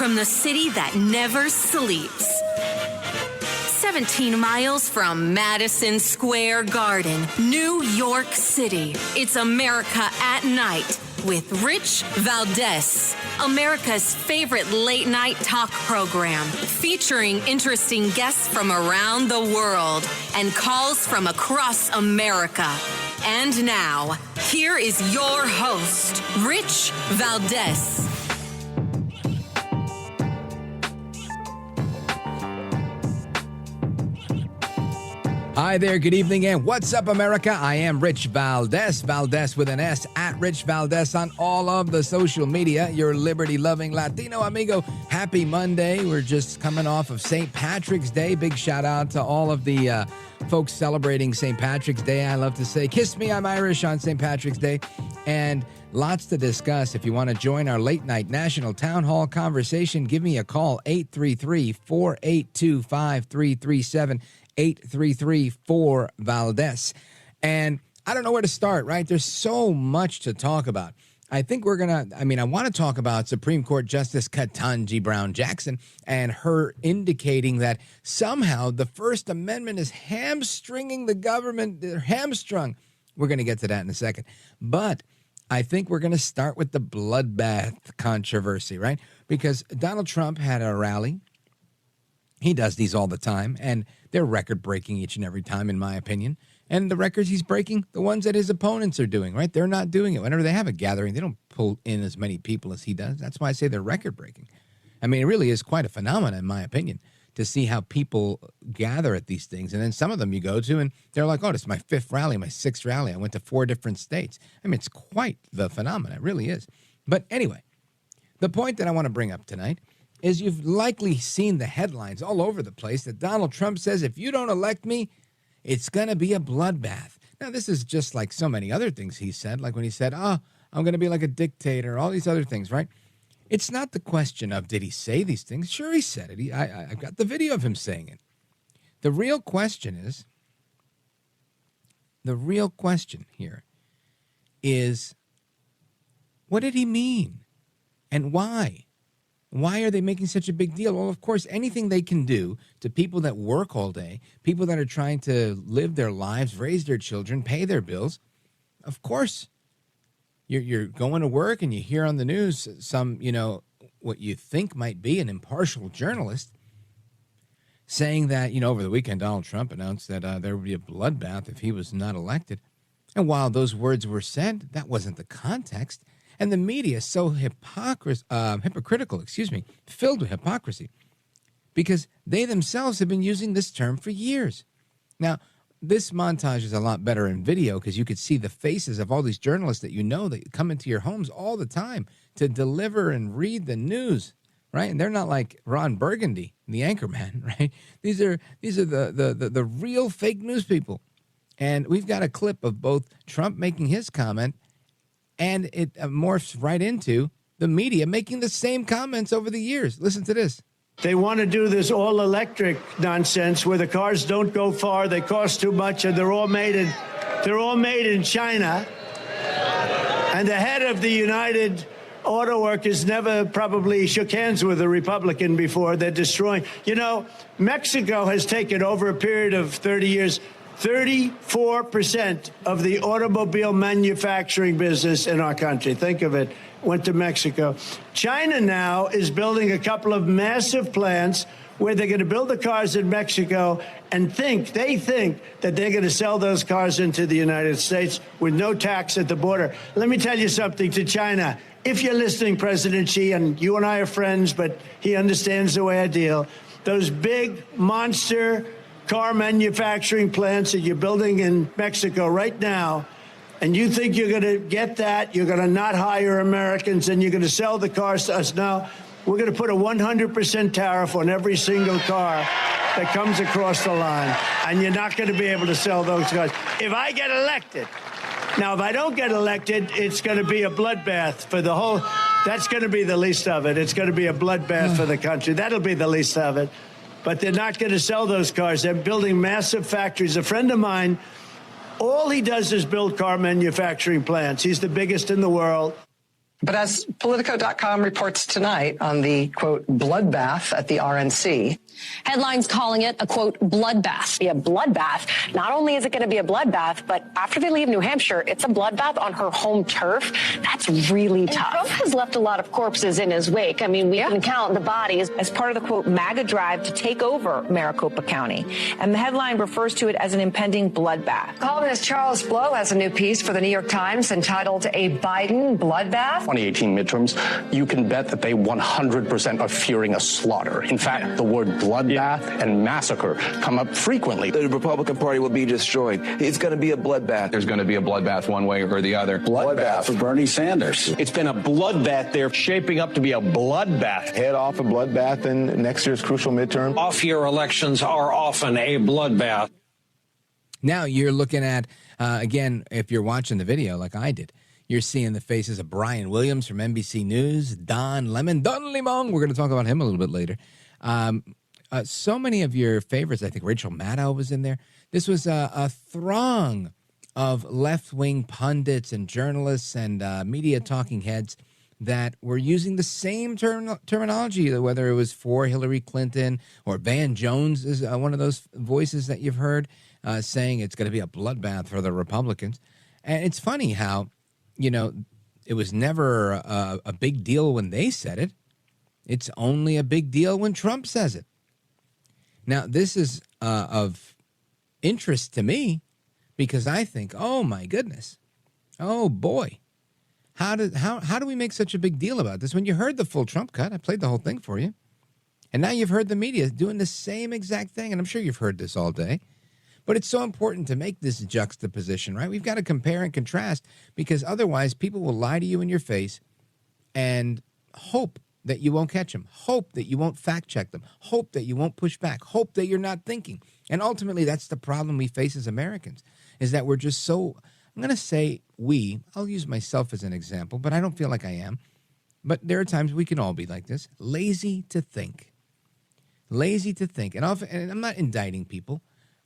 from the city that never sleeps. 17 miles from Madison Square Garden, New York City. It's America at Night with Rich Valdez, America's favorite late-night talk program, featuring interesting guests from around the world and calls from across America. And now, here is your host, Rich Valdez. Hi there, good evening, and what's up, America? I am Rich Valdez, Valdez with an S, at Rich Valdez on all of the social media, your liberty-loving Latino amigo. Happy Monday. We're just coming off of St. Patrick's Day. Big shout-out to all of the folks celebrating St. Patrick's Day. I love to say, kiss me, I'm Irish on St. Patrick's Day. And lots to discuss. If you want to join our late-night national town hall conversation, give me a call, 833-482-5337. 833-4-Valdez. And I don't know where to start, right? There's so much to talk about. I think I want to talk about Supreme Court Justice Ketanji Brown Jackson and her indicating that somehow the First Amendment is hamstringing the government. They're hamstrung. We're going to get to that in a second. But I think we're going to start with the bloodbath controversy, right? Because Donald Trump had a rally. He does these all the time, and they're record-breaking each and every time, in my opinion. And the records he's breaking, the ones that his opponents are doing, right? They're not doing it. Whenever they have a gathering, they don't pull in as many people as he does. That's why I say they're record-breaking. I mean, it really is quite a phenomenon, in my opinion, to see how people gather at these things. And then some of them you go to, and they're like, oh, this is my fifth rally, my sixth rally. I went to 4 different states. I mean, it's quite the phenomenon. It really is. But anyway, the point that I want to bring up tonight is you've likely seen the headlines all over the place that Donald Trump says, if you don't elect me, it's going to be a bloodbath. Now, this is just like so many other things he said, like when he said, I'm going to be like a dictator, all these other things, right? It's not the question of, did he say these things? Sure, he said it. I've got the video of him saying it. The real question here is, what did he mean? And why? Why are they making such a big deal? Well, of course, anything they can do to people that work all day, people that are trying to live their lives, raise their children, pay their bills. Of course, you're going to work and you hear on the news some, what you think might be an impartial journalist saying that, over the weekend, Donald Trump announced that there would be a bloodbath if he was not elected. And while those words were said, that wasn't the context. And the media is so hypocritical, filled with hypocrisy, because they themselves have been using this term for years. Now, this montage is a lot better in video because you could see the faces of all these journalists that come into your homes all the time to deliver and read the news, right? And they're not like Ron Burgundy, the anchorman, right? These are the real fake news people. And we've got a clip of both Trump making his comment, and it morphs right into the media making the same comments over the years. Listen to this. They want to do this all-electric nonsense where the cars don't go far, they cost too much, and they're all made in China. And the head of the United Auto Workers never probably shook hands with a Republican before. They're destroying. Mexico has taken, over a period of 30 years, 34% of the automobile manufacturing business in our country. Think of it. Went to Mexico. China now is building a couple of massive plants where they're going to build the cars in Mexico and they think that they're going to sell those cars into the United States with no tax at the border. Let me tell you something to China. If you're listening, President Xi, and you and I are friends, but he understands the way I deal, those big monster car manufacturing plants that you're building in Mexico right now, and you think you're going to get that, you're going to not hire Americans, and you're going to sell the cars to us. Now, we're going to put a 100% tariff on every single car that comes across the line, and you're not going to be able to sell those cars. If I get elected, now, if I don't get elected, it's going to be a bloodbath for the whole, that's going to be the least of it. It's going to be a bloodbath for the country. That'll be the least of it. But they're not going to sell those cars. They're building massive factories. A friend of mine, all he does is build car manufacturing plants. He's the biggest in the world. But as Politico.com reports tonight on the, quote, bloodbath at the RNC. Headlines calling it a, quote, bloodbath. Be a bloodbath. Not only is it going to be a bloodbath, but after they leave New Hampshire, it's a bloodbath on her home turf. That's really tough. Trump has left a lot of corpses in his wake. I mean, we can count the bodies. As part of the, quote, MAGA drive to take over Maricopa County. And the headline refers to it as an impending bloodbath. Columnist Charles Blow has a new piece for the New York Times entitled A Biden Bloodbath. 2018 midterms, you can bet that they 100% are fearing a slaughter. In fact, the word bloodbath and massacre come up frequently. The Republican Party will be destroyed. It's going to be a bloodbath. There's going to be a bloodbath one way or the other. Bloodbath for Bernie Sanders. It's been a bloodbath there, shaping up to be a bloodbath. Head off a bloodbath in next year's crucial midterm. Off-year elections are often a bloodbath. Now you're looking at, again, if you're watching the video like I did, you're seeing the faces of Brian Williams from NBC News, Don Lemon. We're going to talk about him a little bit later. So many of your favorites, I think Rachel Maddow was in there. This was a throng of left-wing pundits and journalists and media talking heads that were using the same terminology, whether it was for Hillary Clinton or Van Jones is one of those voices that you've heard saying it's going to be a bloodbath for the Republicans. And it's funny how, you know, it was never a big deal when they said it. It's only a big deal when Trump says it. Now, this is of interest to me because I think, oh, my goodness, oh, boy, how do we make such a big deal about this? When you heard the full Trump cut, I played the whole thing for you, and now you've heard the media doing the same exact thing, and I'm sure you've heard this all day. But it's so important to make this juxtaposition, right? We've got to compare and contrast because otherwise people will lie to you in your face and hope that you won't catch them, hope that you won't fact check them, hope that you won't push back, hope that you're not thinking. And ultimately, that's the problem we face as Americans, is that we're just so, I'm going to say I'll use myself as an example, but I don't feel like I am. But there are times we can all be like this, lazy to think. And often, and I'm not indicting people.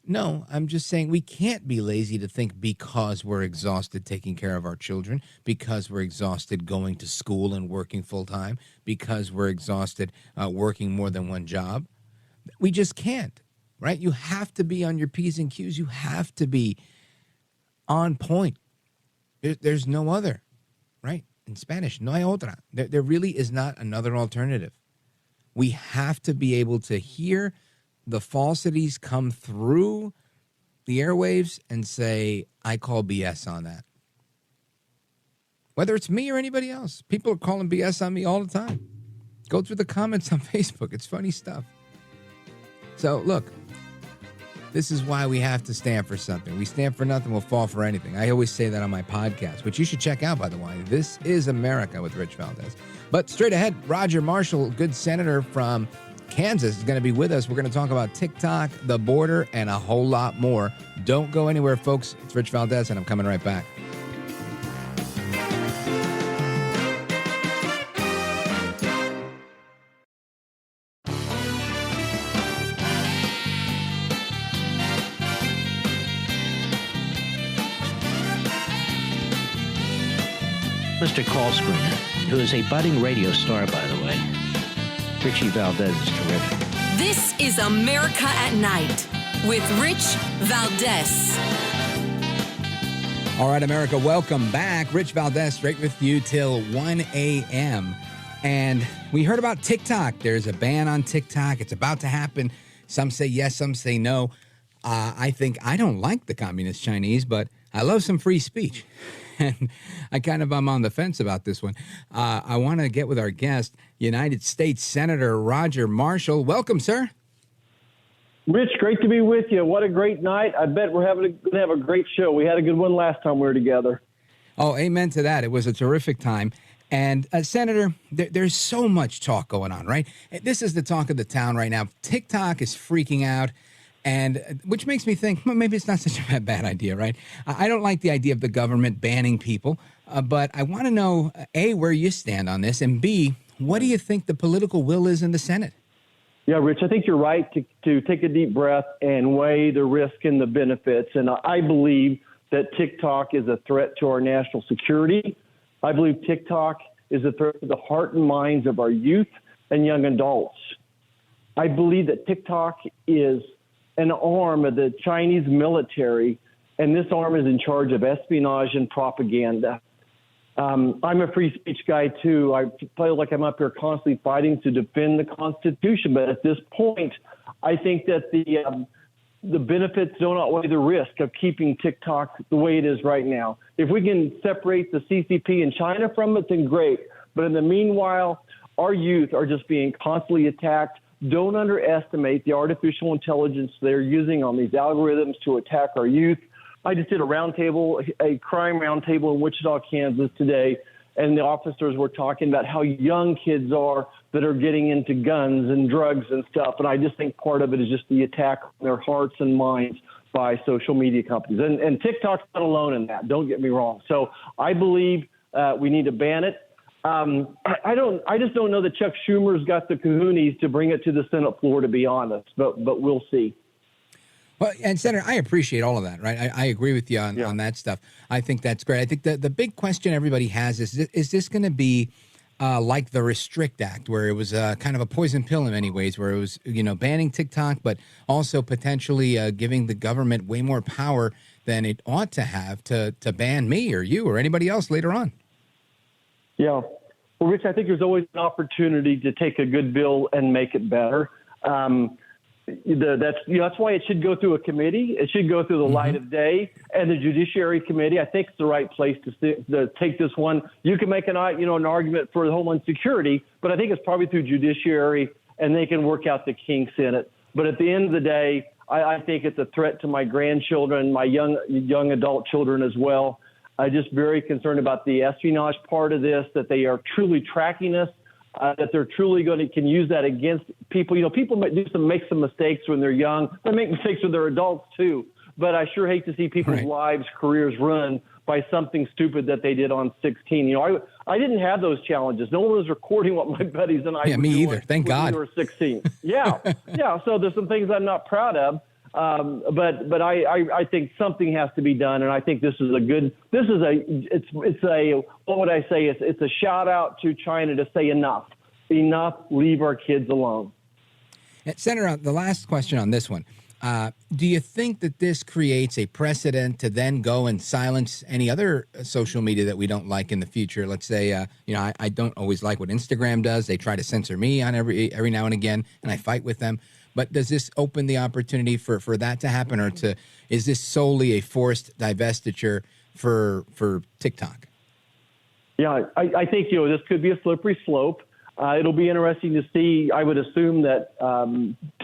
No, I'm just saying we can't be lazy to think because we're exhausted taking care of our children, because we're exhausted going to school and working full time, because we're exhausted working more than one job. We just can't, right? You have to be on your P's and Q's. You have to be on point. There's no other, right? In Spanish, no hay otra. There really is not another alternative. We have to be able to hear the falsities come through the airwaves and say, I call BS on that. Whether it's me or anybody else. People are calling BS on me all the time. Go through the comments on Facebook. It's funny stuff. So, look, this is why we have to stand for something. We stand for nothing, we'll fall for anything. I always say that on my podcast, which you should check out, by the way. This is America with Rich Valdez. But straight ahead, Roger Marshall, good senator from Kansas, is going to be with us. We're going to talk about TikTok, the border, and a whole lot more. Don't go anywhere, folks. It's Rich Valdez, and I'm coming right back. Mr. Call Screener, who is a budding radio star, by the way. Richie Valdez is terrific. This is America at Night with Rich Valdez. All right, America, welcome back. Rich Valdez, straight with you till 1 a.m. And we heard about TikTok. There's a ban on TikTok. It's about to happen. Some say yes, some say no. I don't like the communist Chinese, but I love some free speech. And I'm on the fence about this one. I want to get with our guest, United States Senator Roger Marshall. Welcome, sir. Rich, great to be with you. What a great night. I bet we're going to have a great show. We had a good one last time we were together. Oh, amen to that. It was a terrific time. And, Senator, there's so much talk going on, right? This is the talk of the town right now. TikTok is freaking out. And which makes me think, well, maybe it's not such a bad idea, right? I don't like the idea of the government banning people, but I want to know, A, where you stand on this, and B, what do you think the political will is in the Senate? Yeah, Rich, I think you're right to take a deep breath and weigh the risk and the benefits. And I believe that TikTok is a threat to our national security. I believe TikTok is a threat to the heart and minds of our youth and young adults. I believe that TikTok is an arm of the Chinese military, and this arm is in charge of espionage and propaganda. I'm a free speech guy, too. I feel like I'm up here constantly fighting to defend the Constitution, but at this point, I think that the benefits don't outweigh the risk of keeping TikTok the way it is right now. If we can separate the CCP in China from it, then great. But in the meanwhile, our youth are just being constantly attacked. Don't underestimate the artificial intelligence they're using on these algorithms to attack our youth. I just did a crime roundtable in Wichita, Kansas today, and the officers were talking about how young kids are that are getting into guns and drugs and stuff. And I just think part of it is just the attack on their hearts and minds by social media companies. And TikTok's not alone in that. Don't get me wrong. So I believe we need to ban it. I just don't know that Chuck Schumer's got the kahunas to bring it to the Senate floor, to be honest, but we'll see. Well, and Senator, I appreciate all of that, right? I agree with you on that stuff. I think that's great. I think the big question everybody has is this going to be like the Restrict Act, where it was kind of a poison pill in many ways, where it was, banning TikTok, but also potentially giving the government way more power than it ought to have to ban me or you or anybody else later on. Yeah. Well, Rich, I think there's always an opportunity to take a good bill and make it better. That's why it should go through a committee. It should go through the light of day, and the Judiciary Committee, I think, is the right place to take this one. You can make an argument for Homeland Security, but I think it's probably through Judiciary, and they can work out the kinks in it. But at the end of the day, I think it's a threat to my grandchildren, my young adult children as well. I'm just very concerned about the espionage part of this, that they are truly tracking us, that they're truly can use that against people. People make some mistakes when they're young. They make mistakes when they're adults too. But I sure hate to see people's lives, careers ruined by something stupid that they did on 16. I didn't have those challenges. No one was recording what my buddies and I were me doing either. Thank God. We were 16. Yeah. So there's some things I'm not proud of. But I think something has to be done, and I think it's a shout out to China to say enough, leave our kids alone. Senator, the last question on this one. Do you think that this creates a precedent to then go and silence any other social media that we don't like in the future? Let's say, I don't always like what Instagram does. They try to censor me on every now and again, and I fight with them. But does this open the opportunity for that to happen, or is this solely a forced divestiture for TikTok? Yeah, I think this could be a slippery slope. It'll be interesting to see. I would assume that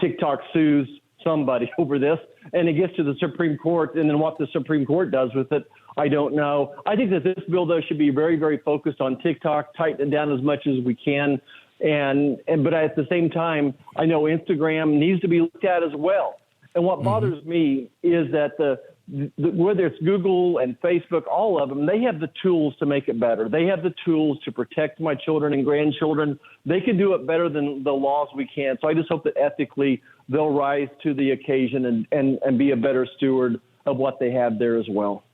TikTok sues somebody over this, and it gets to the Supreme Court, and then what the Supreme Court does with it, I don't know. I think that this bill, though, should be very, very focused on TikTok, tighten it down as much as we can. But at the same time, I know Instagram needs to be looked at as well. And what bothers me is that whether it's Google and Facebook, all of them, they have the tools to make it better. They have the tools to protect my children and grandchildren. They can do it better than the laws we can. So I just hope that ethically they'll rise to the occasion and be a better steward of what they have there as well.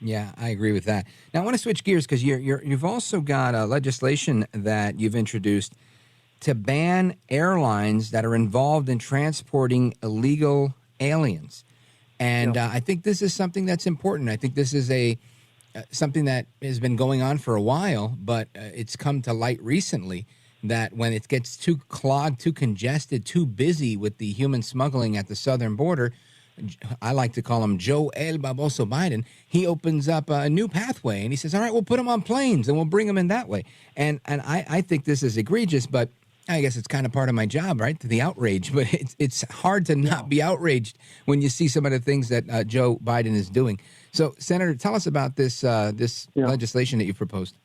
Yeah, I agree with that. Now, I want to switch gears because you've also got legislation that you've introduced to ban airlines that are involved in transporting illegal aliens. And I think this is something that's important. I think this is something that has been going on for a while, but it's come to light recently that when it gets too clogged, too congested, too busy with the human smuggling at the southern border, I like to call him Joe El Baboso Biden, he opens up a new pathway and he says, all right, we'll put them on planes and we'll bring them in that way. And I think this is egregious, but I guess it's kind of part of my job, right? The outrage, but it's hard to not be outraged when you see some of the things that Joe Biden is doing. So, Senator, tell us about this legislation that you've proposed.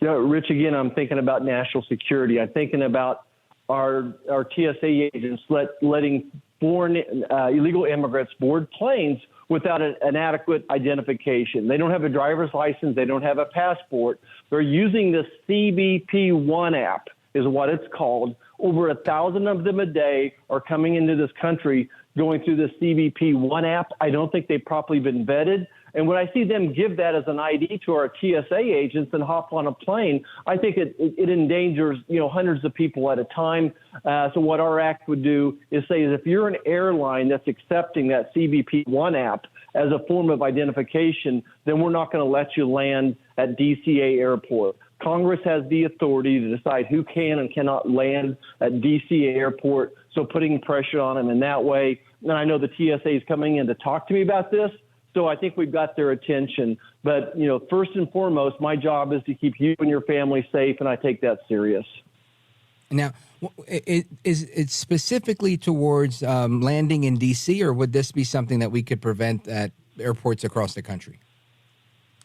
Yeah, Rich, again, I'm thinking about national security. I'm thinking about our TSA agents letting foreign illegal immigrants board planes without an adequate identification. They don't have a driver's license. They don't have a passport. They're using the CBP One app is what it's called. Over 1,000 of them a day are coming into this country going through the CBP One app. I don't think they've properly been vetted. And when I see them give that as an ID to our TSA agents and hop on a plane, I think it endangers, hundreds of people at a time. So what our act would do is say is if you're an airline that's accepting that CBP One app as a form of identification, then we're not going to let you land at DCA Airport. Congress has the authority to decide who can and cannot land at DCA Airport, so putting pressure on them in that way. And I know the TSA is coming in to talk to me about this, so I think we've got their attention. But, first and foremost, my job is to keep you and your family safe, and I take that serious. Now, is it specifically towards landing in D.C., or would this be something that we could prevent at airports across the country?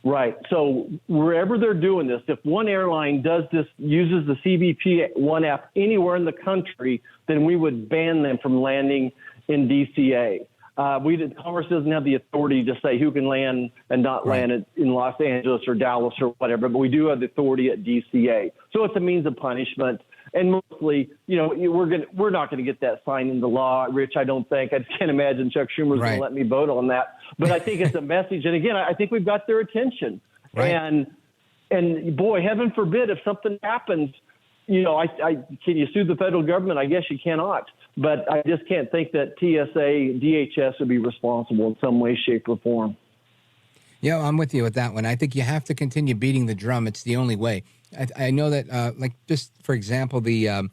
Right. So wherever they're doing this, if one airline does this, uses the CBP One app anywhere in the country, then we would ban them from landing in DCA. Congress doesn't have the authority to say who can land and not land in Los Angeles or Dallas or whatever, but we do have the authority at DCA. So it's a means of punishment. And mostly, we're not going to get that signed into law, Rich. I don't think. I just can't imagine Chuck Schumer's going to let me vote on that. But I think it's a message. And again, I think we've got their attention. Right. And boy, heaven forbid if something happens, can you sue the federal government? I guess you cannot. But I just can't think that TSA, DHS would be responsible in some way, shape, or form. Yeah, I'm with you with that one. I think you have to continue beating the drum. It's the only way. I know that, just for example, the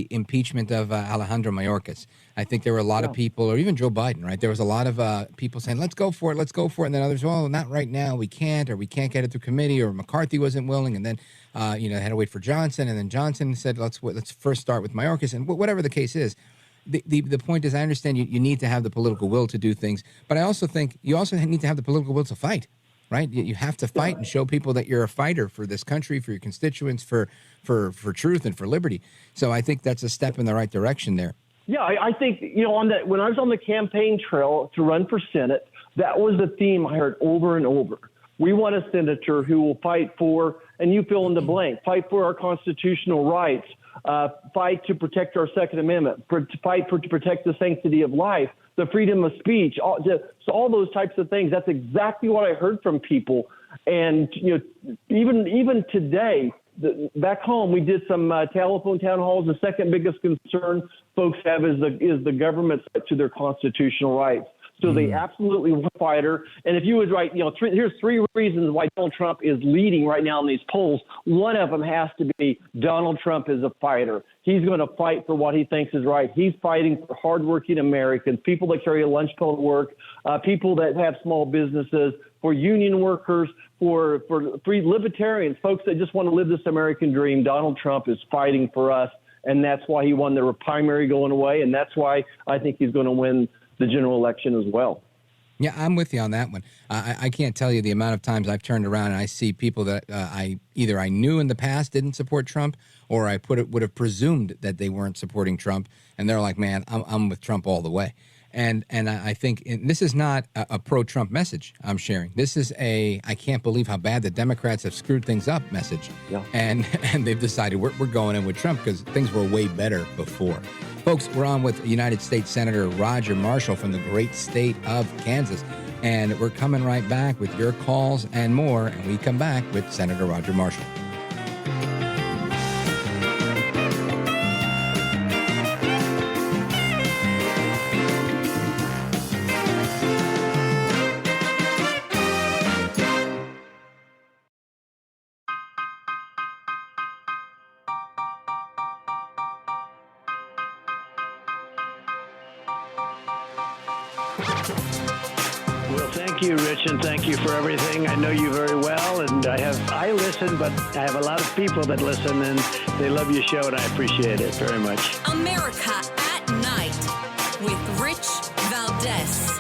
impeachment of Alejandro Mayorkas. I think there were a lot of people, or even Joe Biden, right? There was a lot of people saying, let's go for it. And then others, well, not right now. We can't, or we can't get it through committee, or McCarthy wasn't willing. And then, they had to wait for Johnson. And then Johnson said, let's first start with Mayorkas. And whatever the case is, the point is, I understand you need to have the political will to do things. But I also think you also need to have the political will to fight. Right, you have to fight and show people that you're a fighter for this country, for your constituents, for truth and for liberty. So I think that's a step in the right direction there. Yeah, I think when I was on the campaign trail to run for Senate, that was the theme I heard over and over. We want a senator who will fight for, and you fill in the blank, fight for our constitutional rights, fight to protect our Second Amendment, fight to protect the sanctity of life, the freedom of speech, all those types of things. That's exactly what I heard from people. And even today, back home, we did some telephone town halls. The second biggest concern folks have is the government's right to their constitutional rights. So they absolutely want a fighter. And if you would write, here's three reasons why Donald Trump is leading right now in these polls. One of them has to be Donald Trump is a fighter. He's going to fight for what he thinks is right. He's fighting for hardworking Americans, people that carry a lunch pail to work, people that have small businesses, for union workers, for free libertarians, folks that just want to live this American dream. Donald Trump is fighting for us, and that's why he won the primary going away, and that's why I think he's going to win the general election as well. Yeah, I'm with you on that one. I can't tell you the amount of times I've turned around and I see people that I knew in the past didn't support Trump, or I would have presumed that they weren't supporting Trump, and they're like, man, I'm with Trump all the way. And I think this is not a pro-Trump message I'm sharing. This is I can't believe how bad the Democrats have screwed things up message. Yeah. And they've decided we're going in with Trump because things were way better before. Folks, we're on with United States Senator Roger Marshall from the great state of Kansas. And we're coming right back with your calls and more. And we come back with Senator Roger Marshall. Well, thank you, Rich, and thank you for everything. I know you very well, and I listen, but I have a lot of people that listen, and they love your show, and I appreciate it very much. America at Night with Rich Valdez.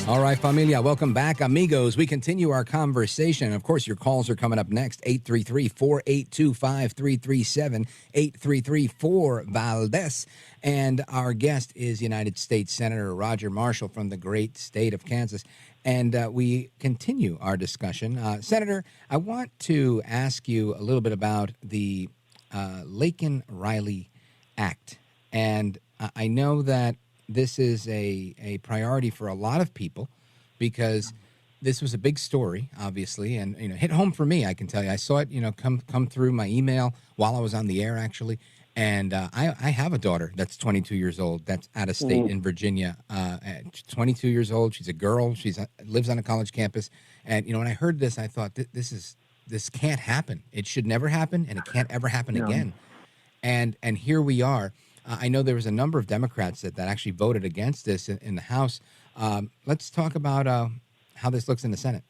All right, familia, welcome back, amigos. We continue our conversation. Of course, your calls are coming up next, 833-482-5337, 833-4-VALDEZ. And our guest is United States Senator Roger Marshall from the great state of Kansas. And we continue our discussion. Senator, I want to ask you a little bit about the Laken-Riley Act. And I know that this is a priority for a lot of people, because this was a big story, obviously, and hit home for me. I can tell you, I saw it, come through my email while I was on the air, actually. And I have a daughter that's 22 years old. That's out of state in Virginia. 22 years old. She's a girl. She lives on a college campus. And when I heard this, I thought this can't happen. It should never happen, and it can't ever happen again. And here we are. I know there was a number of Democrats that actually voted against this in the House. Let's talk about how this looks in the Senate.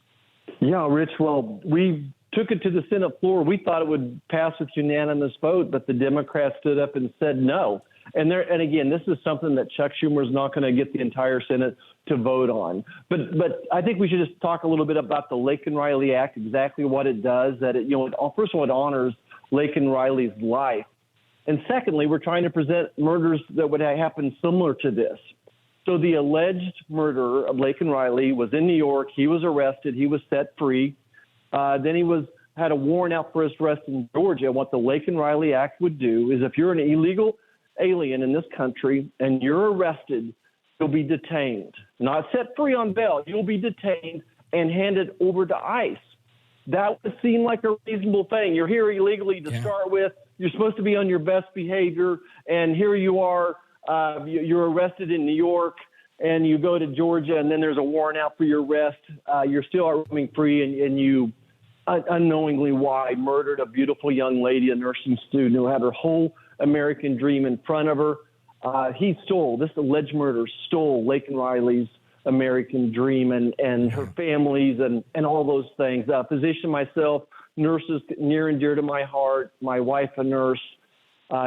Yeah, Rich. Well, we took it to the Senate floor. We thought it would pass with unanimous vote, but the Democrats stood up and said no. And again, this is something that Chuck Schumer is not going to get the entire Senate to vote on. But I think we should just talk a little bit about the Laken Riley Act, exactly what it does. That first of all, it honors Laken Riley's life, and secondly, we're trying to present murders that would happen similar to this. So the alleged murderer of Laken Riley was in New York. He was arrested. He was set free. Then he had a warrant out for his arrest in Georgia. What the Laken Riley Act would do is if you're an illegal alien in this country and you're arrested, you'll be detained. Not set free on bail. You'll be detained and handed over to ICE. That would seem like a reasonable thing. You're here illegally to start with. You're supposed to be on your best behavior. And here you are. You're arrested in New York, and you go to Georgia, and then there's a warrant out for your arrest. You're still roaming free, and you unknowingly murdered a beautiful young lady, a nursing student who had her whole American dream in front of her. This alleged murderer stole Laken Riley's American dream and her family's and all those things. Physician myself, nurses near and dear to my heart, my wife a nurse.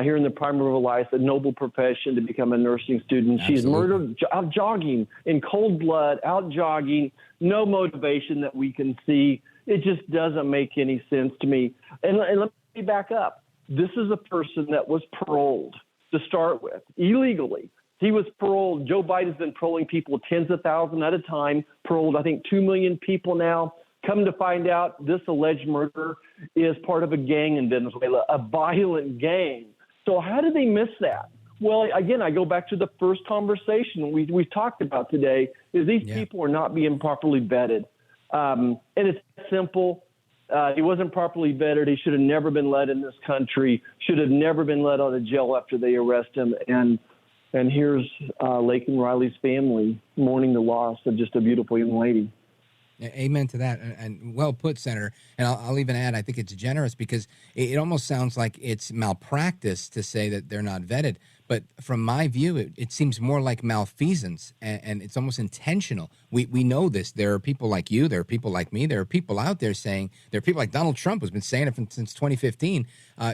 Here in the prime of her life, a noble profession to become a nursing student. Absolutely. She's murdered out jogging in cold blood, out jogging, no motivation that we can see. It just doesn't make any sense to me. And let me back up. This is a person that was paroled to start with, illegally. He was paroled. Joe Biden's been paroling people tens of thousands at a time, paroled, I think, 2 million people now. Come to find out, this alleged murderer is part of a gang in Venezuela, a violent gang. So how did they miss that? Well, again, I go back to the first conversation we talked about today, is these people are not being properly vetted. And it's simple. He wasn't properly vetted. He should have never been let in this country, should have never been let out of jail after they arrest him. And here's Laken Riley's family mourning the loss of just a beautiful young lady. Amen to that, and well put, Senator. And I'll even add, I think it's generous because it almost sounds like it's malpractice to say that they're not vetted. But from my view, it seems more like malfeasance, and it's almost intentional. We know this. There are people like you. There are people like me. There are people out there saying, there are people like Donald Trump, who's been saying it since 2015,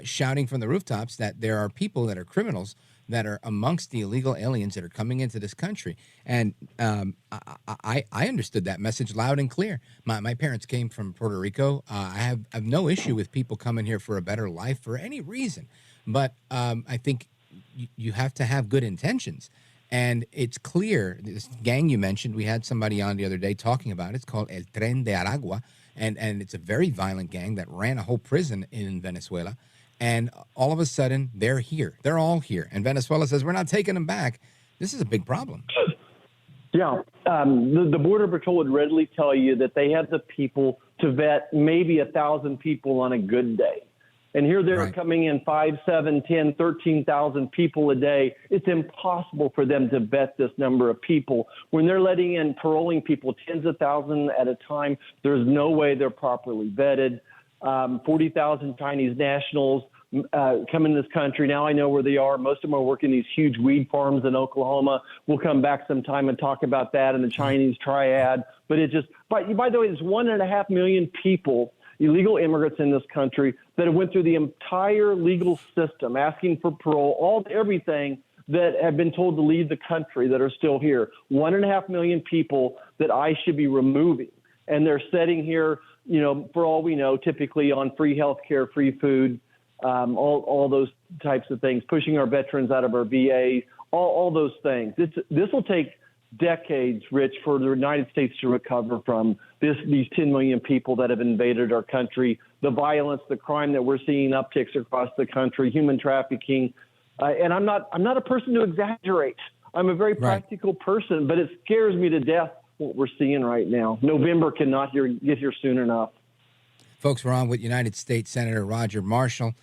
shouting from the rooftops that there are people that are criminals that are amongst the illegal aliens that are coming into this country. And I understood that message loud and clear. My parents came from Puerto Rico. I have no issue with people coming here for a better life for any reason. But I think you have to have good intentions. And it's clear, this gang you mentioned, we had somebody on the other day talking about it. It's called El Tren de Aragua. And it's a very violent gang that ran a whole prison in Venezuela. And all of a sudden, they're here. They're all here. And Venezuela says, we're not taking them back. This is a big problem. Yeah. The Border Patrol would readily tell you that they have the people to vet maybe 1,000 people on a good day. And here they're coming in 5, 7, 10, 13,000 people a day. It's impossible for them to vet this number of people. When they're letting in paroling people tens of thousands at a time, there's no way they're properly vetted. 40,000 Chinese nationals come in this country. Now I know where they are. Most of them are working these huge weed farms in Oklahoma. We'll come back sometime and talk about that in the Chinese triad. But it just, by the way, there's 1.5 million people, illegal immigrants in this country that have went through the entire legal system, asking for parole, everything, that have been told to leave the country that are still here. 1.5 million people that ICE should be removing. And they're sitting here, for all we know, typically on free health care, free food, all those types of things, pushing our veterans out of our VA, all those things. This will take decades, Rich, for the United States to recover from these 10 million people that have invaded our country, the violence, the crime that we're seeing upticks across the country, human trafficking. And I'm not a person to exaggerate. I'm a very practical person, but it scares me to death what we're seeing right now. November cannot get here soon enough. Folks, we're on with United States Senator Roger Marshall.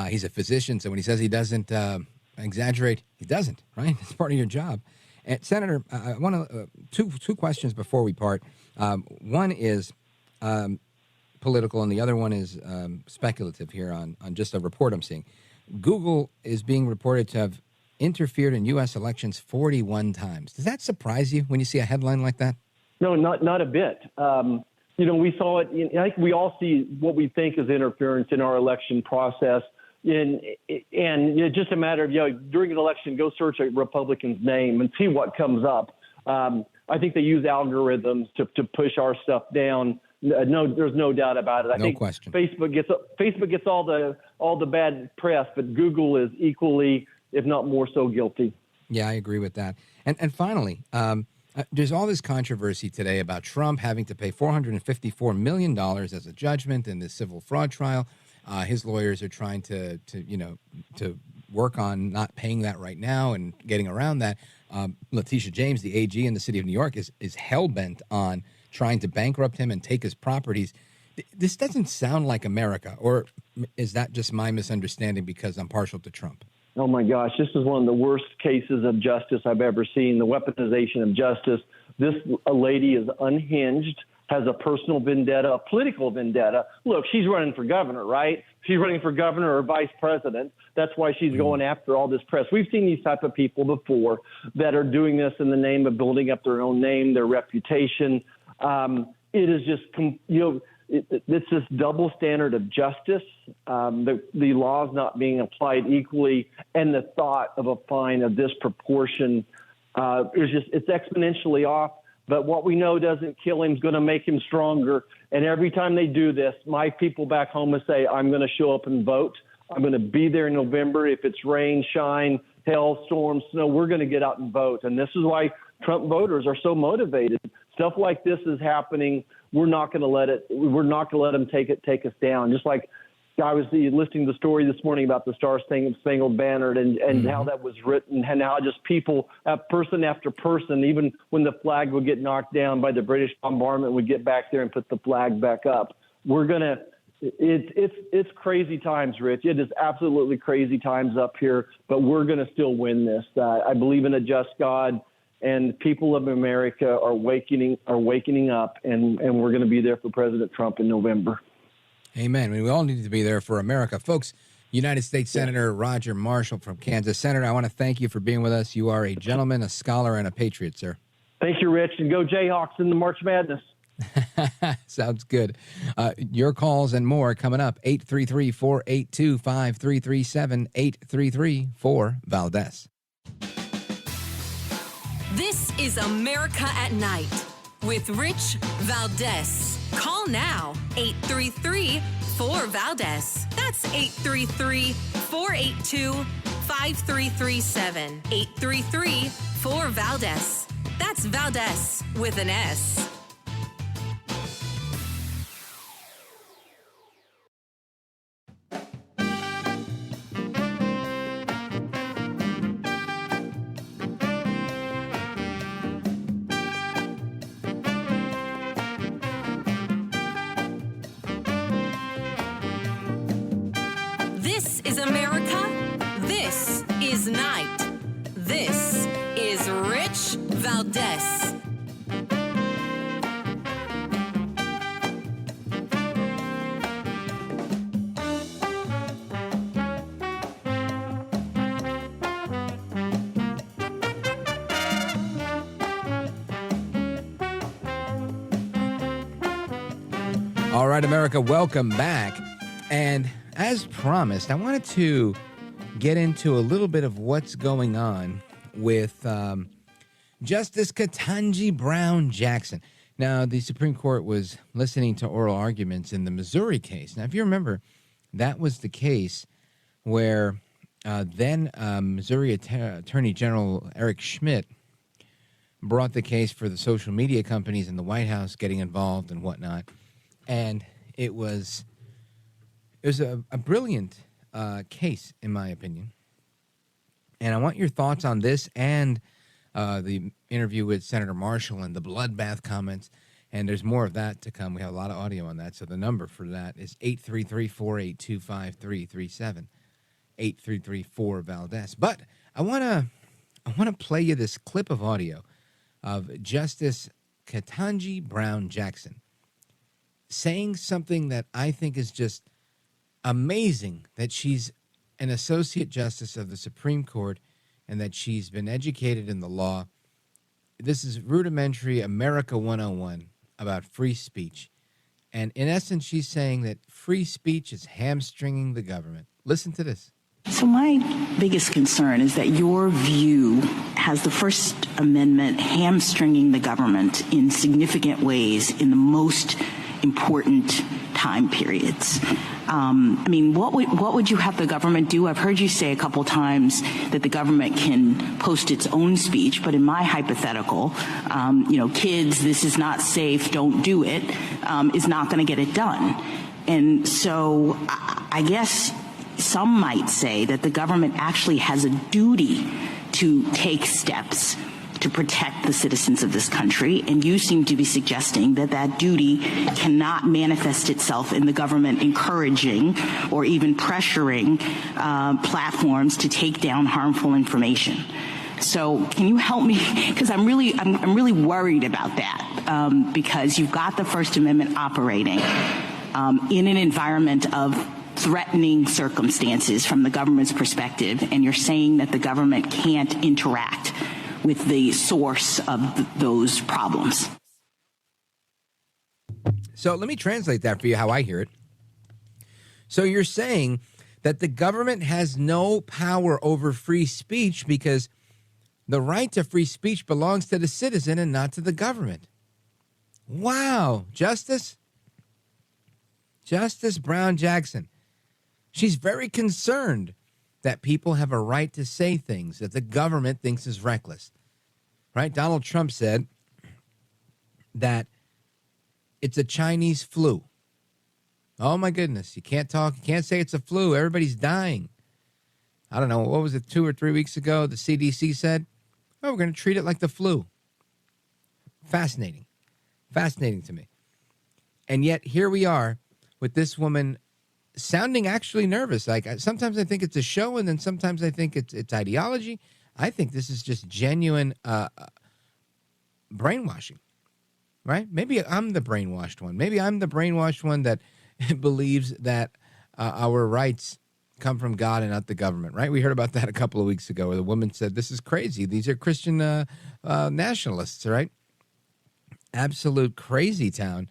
He's a physician, so when he says he doesn't exaggerate, he doesn't, right? It's part of your job. And Senator, I want to two questions before we part. One is political, and the other one is speculative here on just a report I'm seeing. Google is being reported to have interfered in U.S. elections 41 times. Does that surprise you when you see a headline like that? No, not a bit. We saw it. I think we all see what we think is interference in our election process. And it's just a matter of, during an election, go search a Republican's name and see what comes up. I think they use algorithms to push our stuff down. No, there's no doubt about it. I think question. Facebook gets all the bad press, but Google is equally, if not more so, guilty. Yeah, I agree with that. And finally, there's all this controversy today about Trump having to pay $454 million as a judgment in this civil fraud trial. His lawyers are trying to work on not paying that right now and getting around that. Letitia James, the AG in the city of New York, is hell-bent on trying to bankrupt him and take his properties. This doesn't sound like America, or is that just my misunderstanding because I'm partial to Trump? Oh, my gosh, this is one of the worst cases of justice I've ever seen, the weaponization of justice. This lady is unhinged, has a personal vendetta, a political vendetta. Look, she's running for governor, right? She's running for governor or vice president. That's why she's going after all this press. We've seen these type of people before that are doing this in the name of building up their own name, their reputation. It is just, it's this double standard of justice. The law is not being applied equally, and the thought of a fine of this proportion it's exponentially off. But what we know doesn't kill him is going to make him stronger. And every time they do this, my people back home will say, I'm going to show up and vote. I'm going to be there in November. If it's rain, shine, hail, storm, snow, we're going to get out and vote. And this is why Trump voters are so motivated. Stuff like this is happening. We're not going to let it. We're not going to let them take us down. Just like I was listening to the story this morning about the Star Spangled Banner and how that was written, and how just people, person after person, even when the flag would get knocked down by the British bombardment, would get back there and put the flag back up. It's crazy times, Rich. It is absolutely crazy times up here, but we're going to still win this. I believe in a just God, and people of America are wakening up, and we're going to be there for President Trump in November. Amen. We all need to be there for America. Folks, United States Senator Roger Marshall from Kansas. Senator, I want to thank you for being with us. You are a gentleman, a scholar, and a patriot, sir. Thank you, Rich. And go Jayhawks in the March Madness. Sounds good. Your calls and more coming up. 833-482-5337, 833-4-VALDEZ. This is America at Night with Rich Valdez. Call now, 833-4-VALDEZ. That's 833-482-5337. 833-4-VALDEZ. That's Valdez with an S. This is America. This is Night. This is Rich Valdez. All right, America, welcome back. And as promised, I wanted to get into a little bit of what's going on with Justice Ketanji Brown Jackson. Now, the Supreme Court was listening to oral arguments in the Missouri case. Now, if you remember, that was the case where then Missouri Attorney General Eric Schmidt brought the case for the social media companies in the White House getting involved and whatnot. And it was a brilliant case, in my opinion. And I want your thoughts on this and the interview with Senator Marshall and the bloodbath comments. And there's more of that to come. We have a lot of audio on that. So the number for that is 833-482-5337. 833-4-VALDEZ. But I want to play you this clip of audio of Justice Ketanji Brown Jackson saying something that I think is just amazing, that she's an associate justice of the Supreme Court and that she's been educated in the law. This is rudimentary America 101 about free speech. And in essence, she's saying that free speech is hamstringing the government. Listen to this. So my biggest concern is that your view has the First Amendment hamstringing the government in significant ways in the most important time periods. I mean, what would you have the government do? I've heard you say a couple times that the government can post its own speech, but in my hypothetical, kids, this is not safe, don't do it, is not going to get it done. And so I guess some might say that the government actually has a duty to take steps to protect the citizens of this country, and you seem to be suggesting that that duty cannot manifest itself in the government encouraging or even pressuring platforms to take down harmful information. So can you help me? Because I'm really worried about that because you've got the First Amendment operating in an environment of threatening circumstances from the government's perspective, and you're saying that the government can't interact with the source of those problems. So let me translate that for you how I hear it. So you're saying that the government has no power over free speech because the right to free speech belongs to the citizen and not to the government. Wow, Justice Brown Jackson. She's very concerned that people have a right to say things that the government thinks is reckless. Right? Donald Trump said that it's a Chinese flu. Oh, my goodness. You can't talk. You can't say it's a flu. Everybody's dying. I don't know. What was it, 2 or 3 weeks ago? The CDC said, oh, we're going to treat it like the flu. Fascinating. Fascinating to me. And yet here we are with this woman sounding actually nervous. Like sometimes I think it's a show, and then sometimes I think it's ideology. I think this is just genuine brainwashing, right? Maybe I'm the brainwashed one. Maybe I'm the brainwashed one that believes that our rights come from God and not the government, right? We heard about that a couple of weeks ago where the woman said, this is crazy. These are Christian nationalists, right? Absolute crazy town.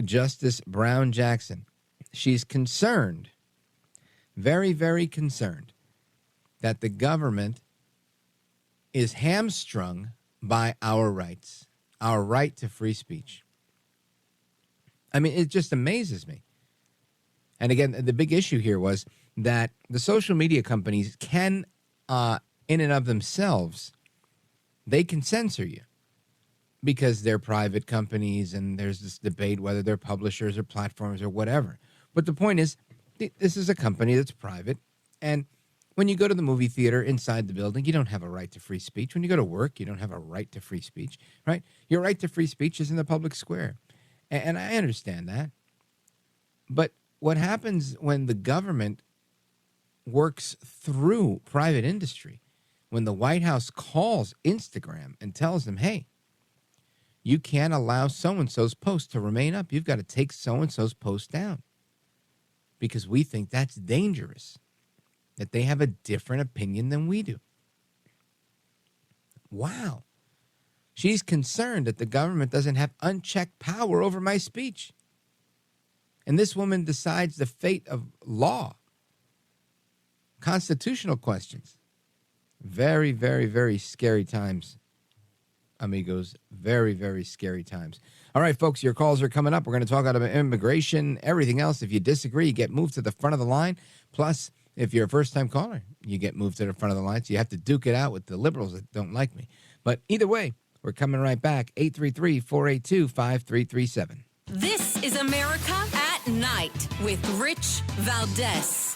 Justice Brown Jackson. She's concerned, very, very concerned, that the government is hamstrung by our rights, our right to free speech. I mean, it just amazes me. And again, the big issue here was that the social media companies can, in and of themselves, they can censor you because they're private companies, and there's this debate whether they're publishers or platforms or whatever. But the point is, this is a company that's private, and when you go to the movie theater inside the building, you don't have a right to free speech. When you go to work, you don't have a right to free speech, right? Your right to free speech is in the public square. And I understand that. But what happens when the government works through private industry, when the White House calls Instagram and tells them, hey, you can't allow so-and-so's post to remain up. You've got to take so-and-so's post down because we think that's dangerous, that they have a different opinion than we do. Wow. She's concerned that the government doesn't have unchecked power over my speech. And this woman decides the fate of law, constitutional questions. Very, very, very scary times, amigos. Very, very scary times. All right, folks, your calls are coming up. We're going to talk about immigration, everything else. If you disagree, you get moved to the front of the line. Plus, if you're a first-time caller, you get moved to the front of the line. So you have to duke it out with the liberals that don't like me. But either way, we're coming right back. 833-482-5337. This is America at Night with Rich Valdez.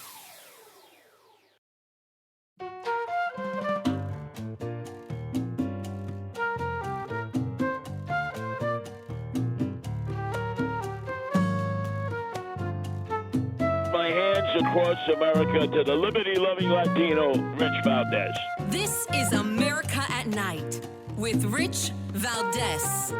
across America to the liberty-loving Latino, Rich Valdez. This is America at Night with Rich Valdez.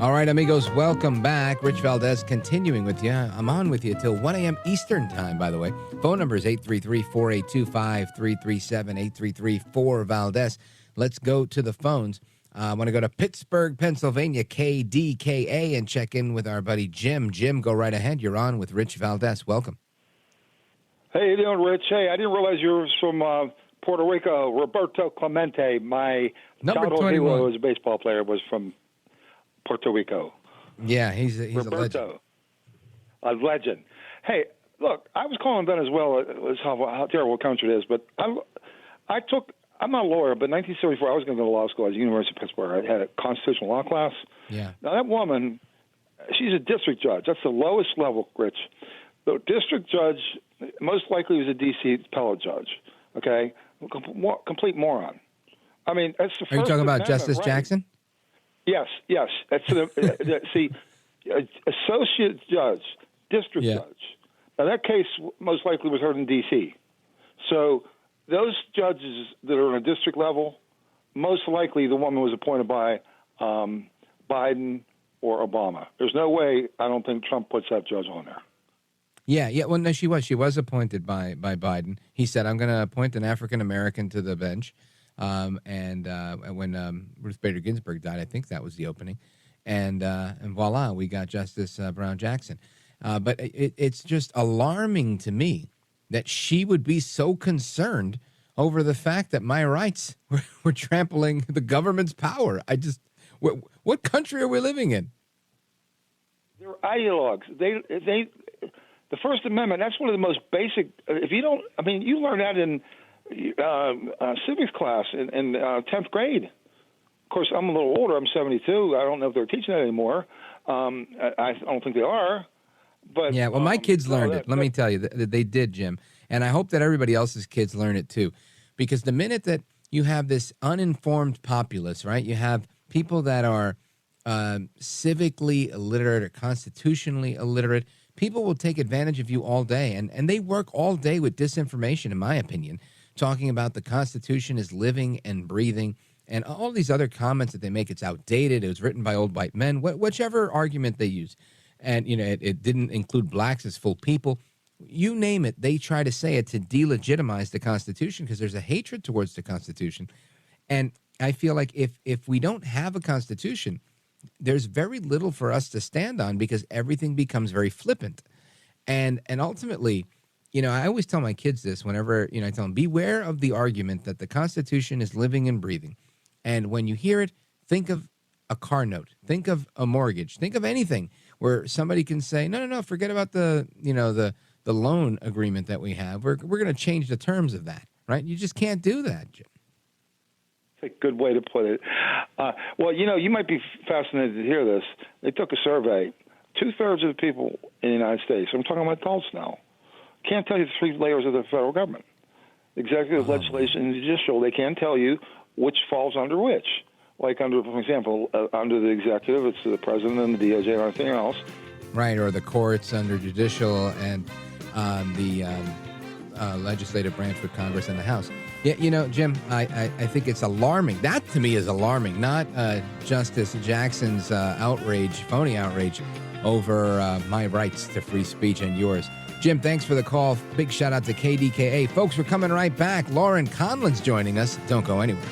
All right, amigos, welcome back. Rich Valdez continuing with you. I'm on with you till 1 a.m. Eastern time, by the way. Phone number is 833-482-5337, 833-4-Valdez. Let's go to the phones. I want to go to Pittsburgh, Pennsylvania, KDKA, and check in with our buddy Jim. Jim, go right ahead. You're on with Rich Valdez. Welcome. Hey, how you doing, Rich? Hey, I didn't realize you were from Puerto Rico. Roberto Clemente, my childhood hero as a baseball player, was from Puerto Rico. Yeah, he's a legend. Roberto, a legend. Hey, look, I was calling Venezuela. It was how terrible a country it is, but I'm not a lawyer, but in 1974, I was going to go to law school at the University of Pittsburgh. I had a constitutional law class. Yeah. Now, that woman, she's a district judge. That's the lowest level, Rich. The district judge most likely was a D.C. appellate judge, okay? Complete moron. I mean, that's the first. Are you talking about Amendment, Justice right? Jackson? Yes. That's see, associate judge, district judge. Now, that case most likely was heard in D.C. So those judges that are on a district level, most likely the woman was appointed by Biden or Obama. There's no way, I don't think Trump puts that judge on there. Yeah. Well, no, she was. She was appointed by Biden. He said, I'm going to appoint an African-American to the bench. And when Ruth Bader Ginsburg died, I think that was the opening. And voila, we got Justice Brown Jackson. But it's just alarming to me that she would be so concerned over the fact that my rights were trampling the government's power. What country are we living in? They're ideologues. The First Amendment, that's one of the most basic. If you don't, I mean, you learn that in civics class in 10th grade. Of course, I'm a little older. I'm 72. I don't know if they're teaching that anymore. I don't think they are. But yeah, well, my kids learned it. Let me tell you, they did, Jim. And I hope that everybody else's kids learn it too. Because the minute that you have this uninformed populace, right, you have people that are civically illiterate or constitutionally illiterate, people will take advantage of you all day. And they work all day with disinformation, in my opinion, talking about the Constitution is living and breathing. And all these other comments that they make, it's outdated, it was written by old white men, whichever argument they use. And, you know, it didn't include blacks as full people. You name it, they try to say it to delegitimize the Constitution because there's a hatred towards the Constitution. And I feel like if we don't have a Constitution, there's very little for us to stand on because everything becomes very flippant. And ultimately, you know, I always tell my kids this whenever, you know, I tell them, beware of the argument that the Constitution is living and breathing. And when you hear it, think of a car note, think of a mortgage, think of anything where somebody can say, no, forget about the loan agreement that we have. We're going to change the terms of that, right? You just can't do that, Jim. That's a good way to put it. Well, you know, you might be fascinated to hear this. They took a survey. 2/3 of the people in the United States, I'm talking about adults now, can't tell you the three layers of the federal government. Executive, legislation, and judicial, they can't tell you which falls under which. Like, for example, under the executive, it's the president and the DOJ and everything else. Right, or the courts under judicial and the legislative branch with Congress and the House. Yeah, you know, Jim, I think it's alarming. That, to me, is alarming, not Justice Jackson's phony outrage over my rights to free speech and yours. Jim, thanks for the call. Big shout out to KDKA. Folks, we're coming right back. Lauren Conlin's joining us. Don't go anywhere.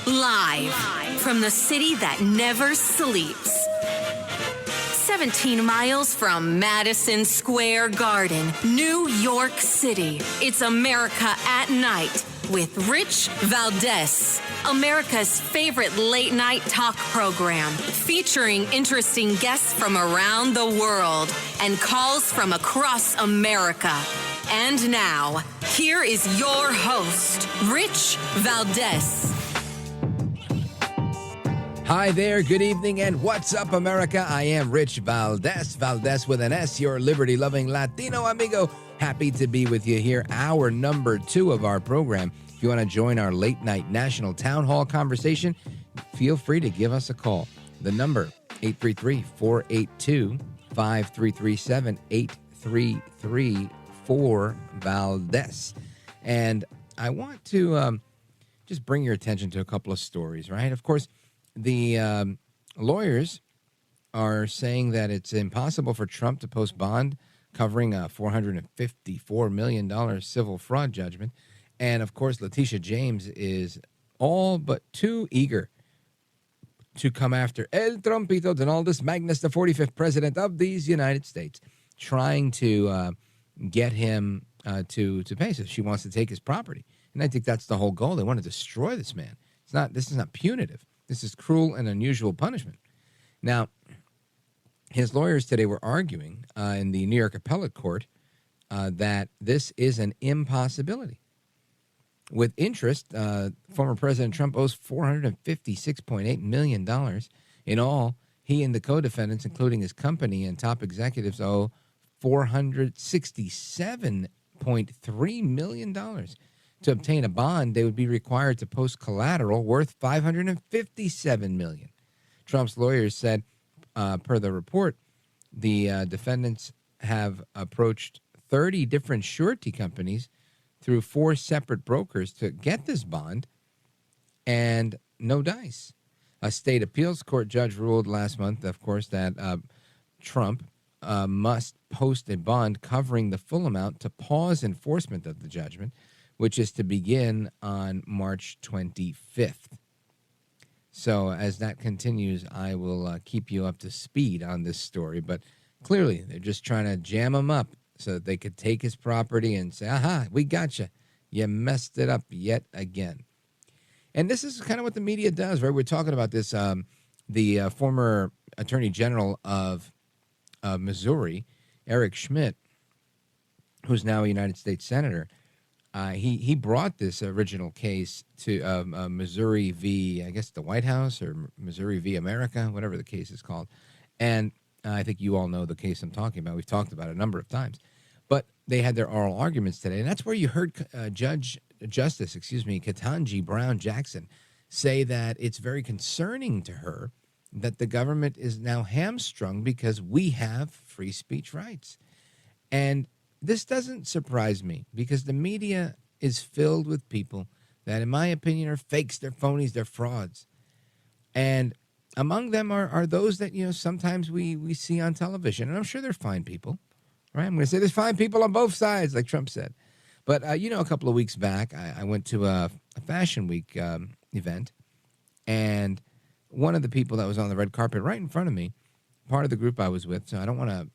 Live from the city that never sleeps. 17 miles from Madison Square Garden, New York City. It's America at Night with Rich Valdez, America's favorite late-night talk program, featuring interesting guests from around the world and calls from across America. And now, here is your host, Rich Valdez. Hi there, good evening, and what's up, America? I am Rich Valdez with an S, your liberty-loving Latino amigo. Happy to be with you here, hour number 2 of our program. If you want to join our late-night national town hall conversation, feel free to give us a call. The number, 833-482-5337, 833-4-VALDEZ. And I want to just bring your attention to a couple of stories, right? Of course, the lawyers are saying that it's impossible for Trump to post bond covering a $454 million civil fraud judgment. And, of course, Letitia James is all but too eager to come after El Trumpito Donaldus Magnus, the 45th president of these United States, trying to get him to pay. So she wants to take his property. And I think that's the whole goal. They want to destroy this man. This is not punitive. This is cruel and unusual punishment. Now, his lawyers today were arguing in the New York Appellate Court that this is an impossibility. With interest, former President Trump owes $456.8 million. In all, he and the co-defendants, including his company and top executives, owe $467.3 million. To obtain a bond, they would be required to post collateral worth $557 million. Trump's lawyers said, per the report, the defendants have approached 30 different surety companies through 4 separate brokers to get this bond, and no dice. A state appeals court judge ruled last month, of course, that Trump must post a bond covering the full amount to pause enforcement of the judgment, which is to begin on March 25th. So as that continues, I will keep you up to speed on this story. But clearly, they're just trying to jam him up so that they could take his property and say, aha, we got you. You messed it up yet again. And this is kind of what the media does, right? We're talking about this. The former Attorney General of Missouri, Eric Schmidt, who's now a United States Senator, he brought this original case to Missouri v. I guess the White House, or Missouri v. America, whatever the case is called. And I think you all know the case I'm talking about. We've talked about it a number of times. But they had their oral arguments today, and that's where you heard Justice Ketanji Brown Jackson say that it's very concerning to her that the government is now hamstrung because we have free speech rights. And this doesn't surprise me because the media is filled with people that, in my opinion, are fakes, they're phonies, they're frauds. And among them are those that, sometimes we see on television. And I'm sure they're fine people, right? I'm going to say there's fine people on both sides, like Trump said. But, a couple of weeks back, I went to a Fashion Week event, and one of the people that was on the red carpet right in front of me, part of the group I was with, so I don't want to,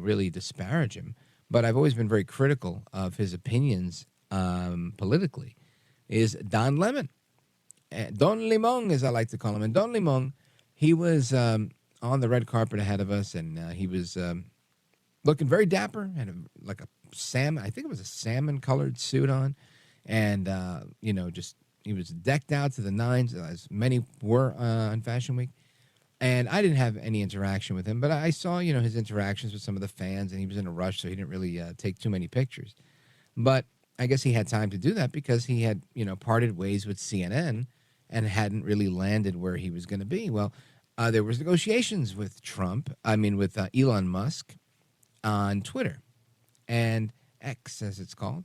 really disparage him, but I've always been very critical of his opinions politically, is Don Lemon. Don Limon, as I like to call him. And Don Limon, he was on the red carpet ahead of us, and he was looking very dapper, had like a salmon, I think it was a salmon-colored suit on, and, just he was decked out to the nines, as many were on Fashion Week. And I didn't have any interaction with him, but I saw, his interactions with some of the fans, and he was in a rush, so he didn't really take too many pictures. But I guess he had time to do that because he had, parted ways with CNN and hadn't really landed where he was going to be. Well, there was negotiations with with Elon Musk on Twitter and X, as it's called.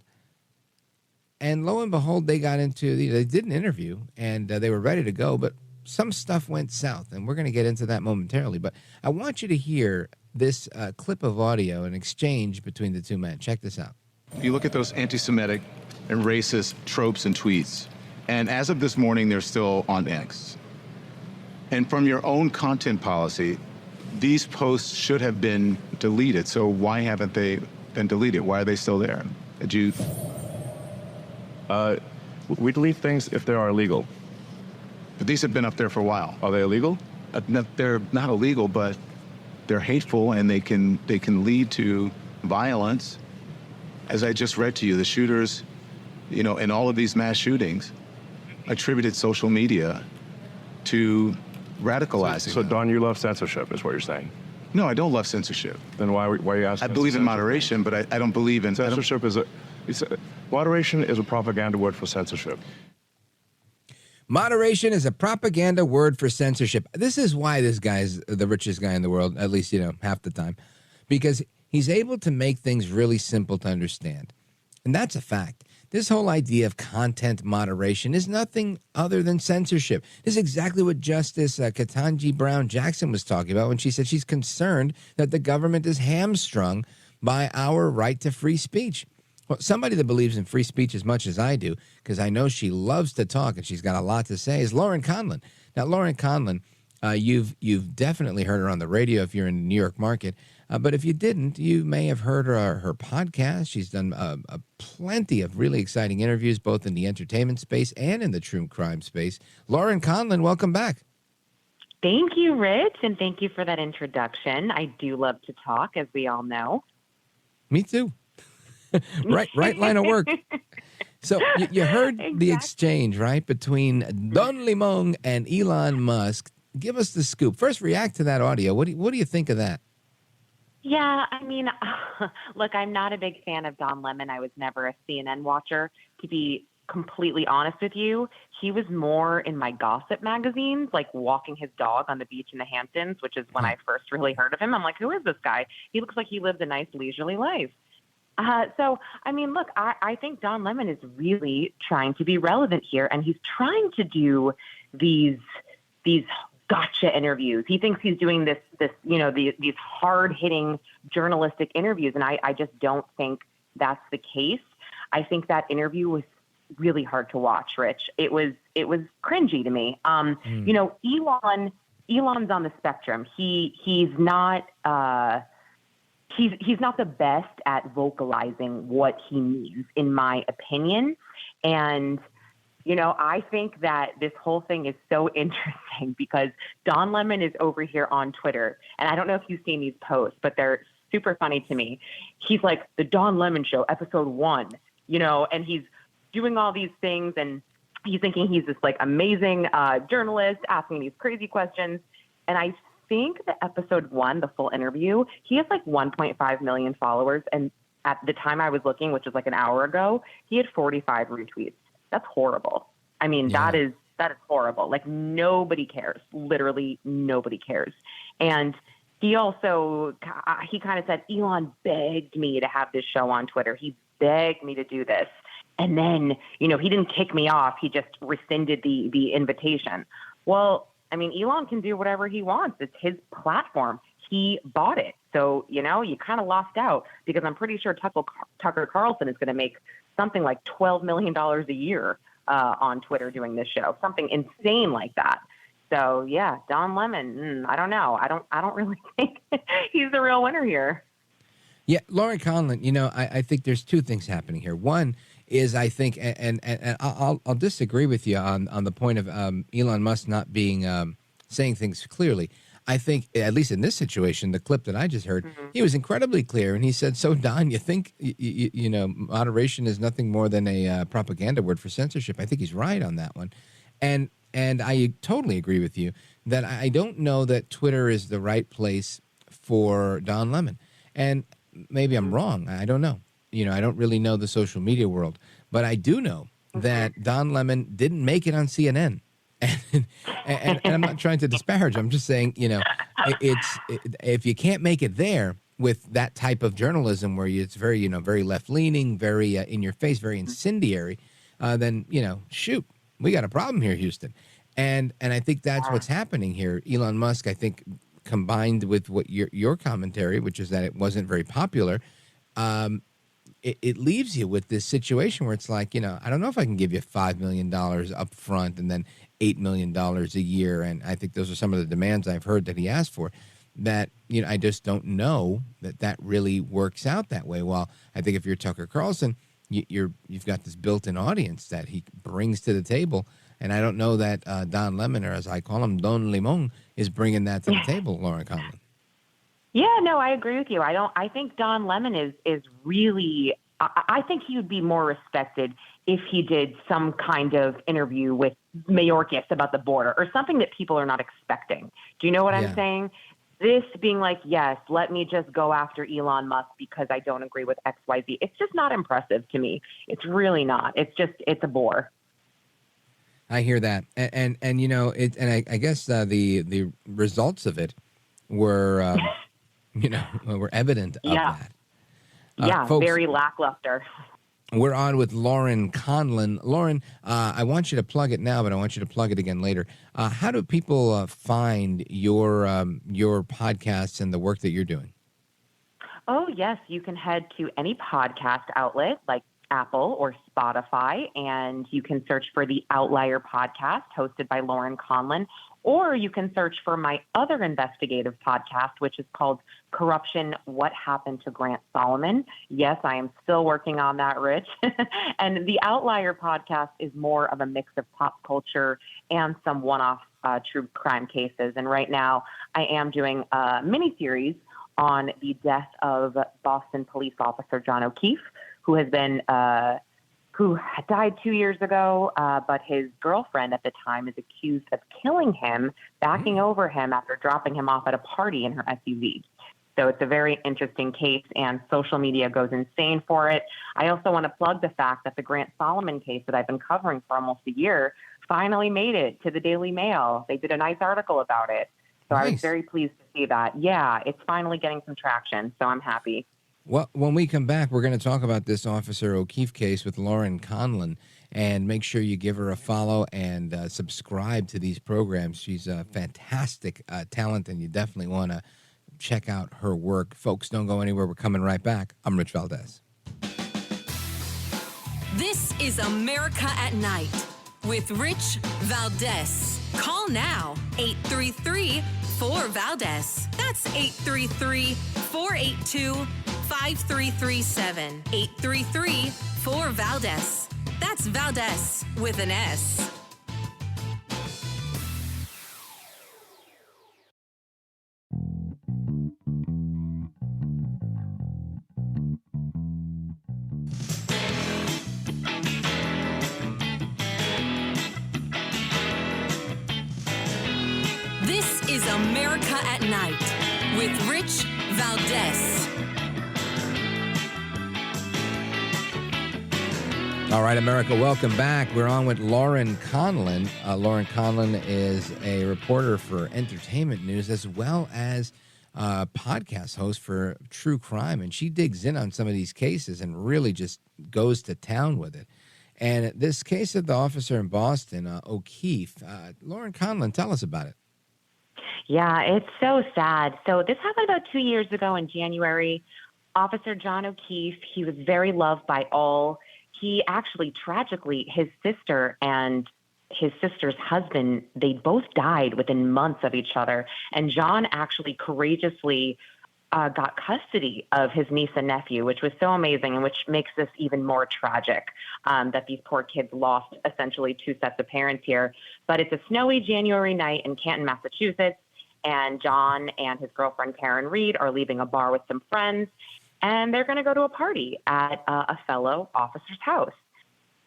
And lo and behold, they did an interview, and they were ready to go, but some stuff went south, and we're going to get into that momentarily. But I want you to hear this clip of audio, an exchange between the two men. Check this out. If you look at those anti-Semitic and racist tropes and tweets, and as of this morning, they're still on X. And from your own content policy, these posts should have been deleted. So why haven't they been deleted? Why are they still there? We delete things if they are illegal. But these have been up there for a while. Are they illegal? They're not illegal, but they're hateful, and they can lead to violence. As I just read to you, the shooters, in all of these mass shootings, attributed social media to radicalizing. So Don, you love censorship, is what you're saying? No, I don't love censorship. Then why are you asking? I believe in moderation, but I don't believe in censorship. Moderation is a propaganda word for censorship. Moderation is a propaganda word for censorship. This is why this guy's the richest guy in the world, at least, half the time, because he's able to make things really simple to understand. And that's a fact. This whole idea of content moderation is nothing other than censorship. This is exactly what Justice Ketanji Brown Jackson was talking about when she said she's concerned that the government is hamstrung by our right to free speech. Well, somebody that believes in free speech as much as I do, because I know she loves to talk and she's got a lot to say, is Lauren Conlin. Now, Lauren Conlin, you've definitely heard her on the radio if you're in the New York market. But if you didn't, you may have heard her podcast. She's done plenty of really exciting interviews, both in the entertainment space and in the true crime space. Lauren Conlin, welcome back. Thank you, Rich, and thank you for that introduction. I do love to talk, as we all know. Me too. right line of work. So you heard the exchange, right, between Don Limon and Elon Musk. Give us the scoop. First, react to that audio. What do you think of that? Yeah, I mean, look, I'm not a big fan of Don Lemon. I was never a CNN watcher. To be completely honest with you, he was more in my gossip magazines, like walking his dog on the beach in the Hamptons, which is when I first really heard of him. I'm like, who is this guy? He looks like he lives a nice leisurely life. So, I mean, look, I think Don Lemon is really trying to be relevant here, and he's trying to do these gotcha interviews. He thinks he's doing this, these hard-hitting journalistic interviews, and I just don't think that's the case. I think that interview was really hard to watch, Rich. It was cringy to me. Elon's on the spectrum. He's not he's not the best at vocalizing what he means, in my opinion. And I think that this whole thing is so interesting because Don Lemon is over here on Twitter. And I don't know if you've seen these posts, but they're super funny to me. He's like, the Don Lemon Show, episode 1, and he's doing all these things. And he's thinking he's this like amazing journalist asking these crazy questions. And I think that episode 1, the full interview, he has like 1.5 million followers. And at the time I was looking, which was like an hour ago, he had 45 retweets. That's horrible. I mean, that is horrible. Like, nobody cares. Literally nobody cares. And he also, he kind of said, Elon begged me to have this show on Twitter. He begged me to do this. And then, he didn't kick me off. He just rescinded the invitation. Well, I mean, Elon can do whatever he wants. It's his platform. He bought it. So, you kind of lost out because I'm pretty sure Tucker Carlson is going to make something like $12 million a year on Twitter doing this show, something insane like that. So yeah, Don Lemon, I don't know. I don't really think he's the real winner here. Yeah, Lauren Conlin, I think there's two things happening here. One is I think, and I'll disagree with you on the point of Elon Musk not being saying things clearly. I think, at least in this situation, the clip that I just heard, he was incredibly clear. And he said, so, Don, you think, moderation is nothing more than a propaganda word for censorship? I think he's right on that one. And I totally agree with you that I don't know that Twitter is the right place for Don Lemon. And maybe I'm wrong. I don't know. I don't really know the social media world. But I do know that Don Lemon didn't make it on CNN. And I'm not trying to disparage. I'm just saying, if you can't make it there with that type of journalism where it's very, very left leaning, very in your face, very incendiary, then, shoot, we got a problem here, Houston. And I think that's what's happening here. Elon Musk, I think, combined with what your commentary, which is that it wasn't very popular, it leaves you with this situation where it's like, I don't know if I can give you $5 million up front and then $8 million a year. And I think those are some of the demands I've heard that he asked for that, I just don't know that really works out that way. Well, I think if you're Tucker Carlson, you've got this built-in audience that he brings to the table. And I don't know that Don Lemon, or as I call him, Don Limon, is bringing that to the table, Lauren Conlin. Yeah, no, I agree with you. I think Don Lemon is really, I think he would be more respected if he did some kind of interview with Mayorkas about the border or something that people are not expecting. Do you know what I'm saying? This being like, yes, let me just go after Elon Musk because I don't agree with XYZ. It's just not impressive to me. It's really not. It's a bore. I hear that. And you know, I guess the results of it were, were evident of that. Folks, very lackluster. We're on with Lauren Conlin. Lauren, I want you to plug it now, but I want you to plug it again later. How do people find your podcasts and the work that you're doing? Oh, yes. You can head to any podcast outlet like Apple or Spotify, and you can search for the Outlier podcast hosted by Lauren Conlin, or you can search for my other investigative podcast, which is called Corruption, What Happened to Grant Solomon. Yes, I am still working on that, Rich. And the Outlier podcast is more of a mix of pop culture and some one-off true crime cases. And right now I am doing a mini-series on the death of Boston police officer John O'Keefe, who has been who died 2 years ago, but his girlfriend at the time is accused of killing him, backing over him after dropping him off at a party in her SUV. So it's a very interesting case, and social media goes insane for it. I also want to plug the fact that the Grant Solomon case that I've been covering for almost a year finally made it to the Daily Mail. They did a nice article about it. So I was very pleased to see that. Yeah, it's finally getting some traction, so I'm happy. Well, when we come back, we're going to talk about this Officer O'Keefe case with Lauren Conlin, and make sure you give her a follow and subscribe to these programs. She's a fantastic talent, and you definitely want to check out her work. Folks, don't go anywhere. We're coming right back. I'm Rich Valdez. This is America at Night with Rich Valdez. Call now, 833-4-VALDEZ. That's 833-482-5337. 833-4-VALDEZ. That's Valdez with an S. This is America at Night with Rich Valdez. All right, America, welcome back. We're on with Lauren Conlin. Lauren Conlin is a reporter for entertainment news as well as a podcast host for true crime. And she digs in on some of these cases and really just goes to town with it. And this case of the officer in Boston, O'Keefe, Lauren Conlin, tell us about it. Yeah, it's so sad. So this happened about 2 years ago in January. Officer John O'Keefe, he was very loved by all. He actually, tragically, his sister and his sister's husband, they both died within months of each other. And John actually courageously got custody of his niece and nephew, which was so amazing and which makes this even more tragic that these poor kids lost essentially two sets of parents here. But it's a snowy January night in Canton, Massachusetts, and John and his girlfriend, Karen Reed, are leaving a bar with some friends, and they're going to go to a party at a fellow officer's house.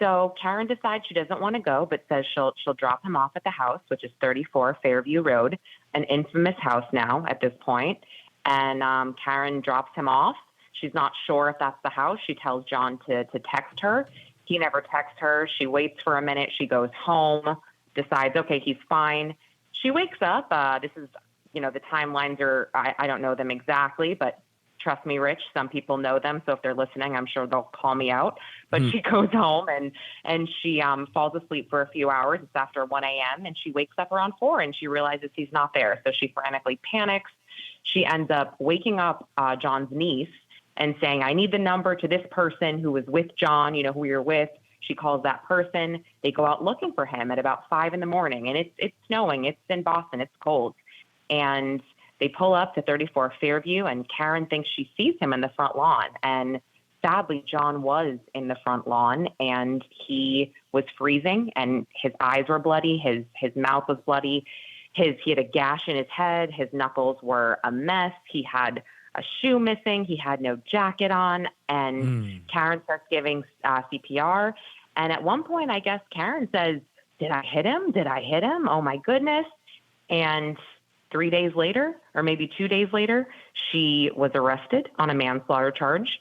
So Karen decides she doesn't want to go, but says she'll drop him off at the house, which is 34 Fairview Road, an infamous house now at this point. And Karen drops him off. She's not sure if that's the house. She tells John to text her. He never texts her. She waits for a minute. She goes home, decides, okay, he's fine. She wakes up. This is, the timelines are, I don't know them exactly, but trust me, Rich, some people know them. So if they're listening, I'm sure they'll call me out. But she goes home and she falls asleep for a few hours. It's after 1 a.m. and she wakes up around 4 and she realizes he's not there. So she frantically panics. She ends up waking up John's niece and saying, I need the number to this person who was with John, who you're with. She calls that person. They go out looking for him at about 5 in the morning. And it's snowing. It's in Boston. It's cold. And they pull up to 34 Fairview, and Karen thinks she sees him in the front lawn. And sadly, John was in the front lawn, and he was freezing, and his eyes were bloody. His mouth was bloody. He had a gash in his head. His knuckles were a mess. He had a shoe missing. He had no jacket on. And Karen starts giving CPR. And at one point, I guess Karen says, did I hit him? Did I hit him? Oh my goodness. And 3 days later, or maybe 2 days later, she was arrested on a manslaughter charge.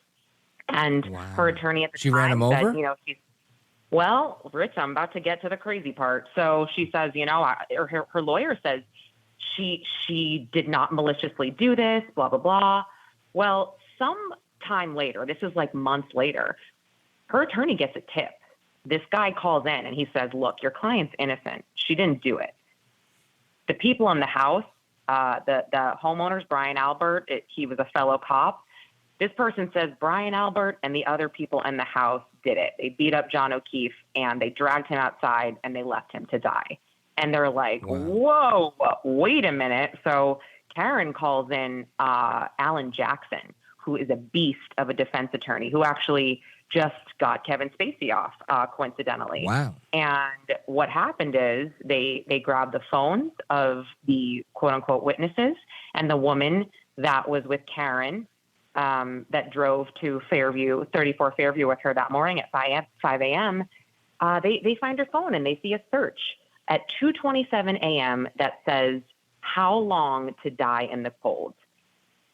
And her attorney at the time ran him said, over? you know, well, Rich, I'm about to get to the crazy part. So she says, you know, her lawyer says she did not maliciously do this, blah, blah, blah. Well, some time later, this is like months later, her attorney gets a tip. This guy calls in and he says, look, your client's innocent. She didn't do it. The people in the house, the homeowners, Brian Albert, he was a fellow cop. This person says Brian Albert and the other people in the house did it. They beat up John O'Keefe and they dragged him outside and they left him to die. And they're like, whoa, wait a minute. So Karen calls in Alan Jackson, who is a beast of a defense attorney who actually just got Kevin Spacey off, coincidentally. Wow. And what happened is they grabbed the phones of the quote-unquote witnesses and the woman that was with Karen that drove to Fairview, 34 Fairview with her that morning at 5 a.m., they find her phone and they see a search at 2:27 a.m. that says, how long to die in the cold?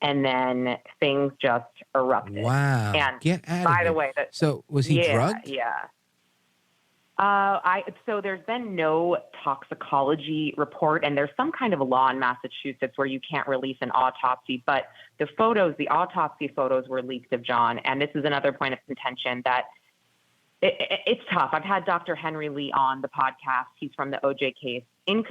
And then things just erupted. Wow. And Get out of by here. the way, So was he drugged? Yeah. So there's been no toxicology report, and there's some kind of a law in Massachusetts where you can't release an autopsy. But the autopsy photos were leaked of John, and this is another point of contention that it's tough. I've had Dr. Henry Lee on the podcast. He's from the OJ case. He